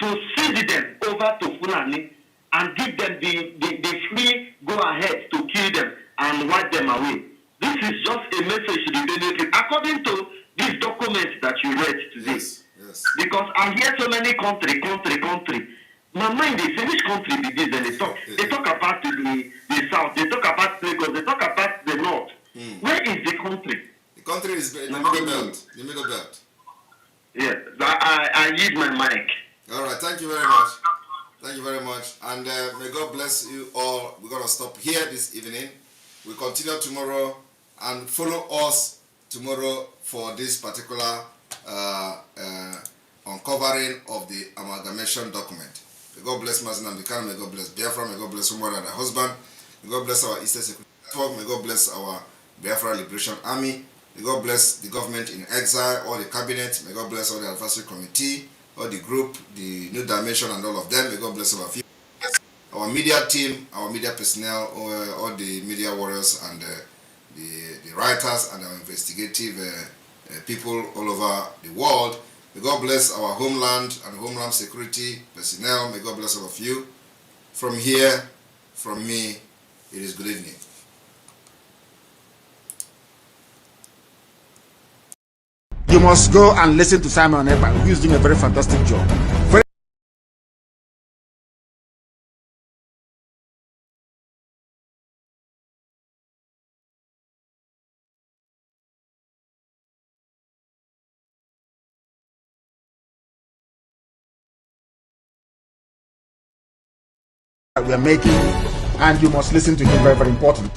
L: to seize them over to Fulani and give them the free go ahead to kill them and wipe them away. This is just a message to the Benue, according to these documents that you read today.
H: Yes.
L: Because I hear so many country.
O: my mind is in which country be this? And they talk about the south, they talk about Lagos, they talk about the north. Where is the country?
H: The country is in the middle belt. The middle belt.
O: Yes, I use my mic.
H: All right, thank you very much. Thank you very much. And may God bless you all. We're going to stop here this evening. We'll continue tomorrow and follow us tomorrow for this particular uncovering of the amalgamation document. May God bless Mazinam Dikana, may God bless Biafra, may God bless Umar and her husband, may God bless our Eastern Security Network, may God bless our Biafra Liberation Army, may God bless the government in exile, all the cabinet, may God bless all the advisory committee, all the group, the New Dimension and all of them, may God bless all of you. Our media team, our media personnel, all the media warriors and the writers and our investigative people all over the world. May God bless our homeland and homeland security personnel. May God bless all of you. From here, from me, it is good evening.
G: You must go and listen to Simon Ekpa, who is doing a very fantastic job. We are making, and you must listen to him, very, very important.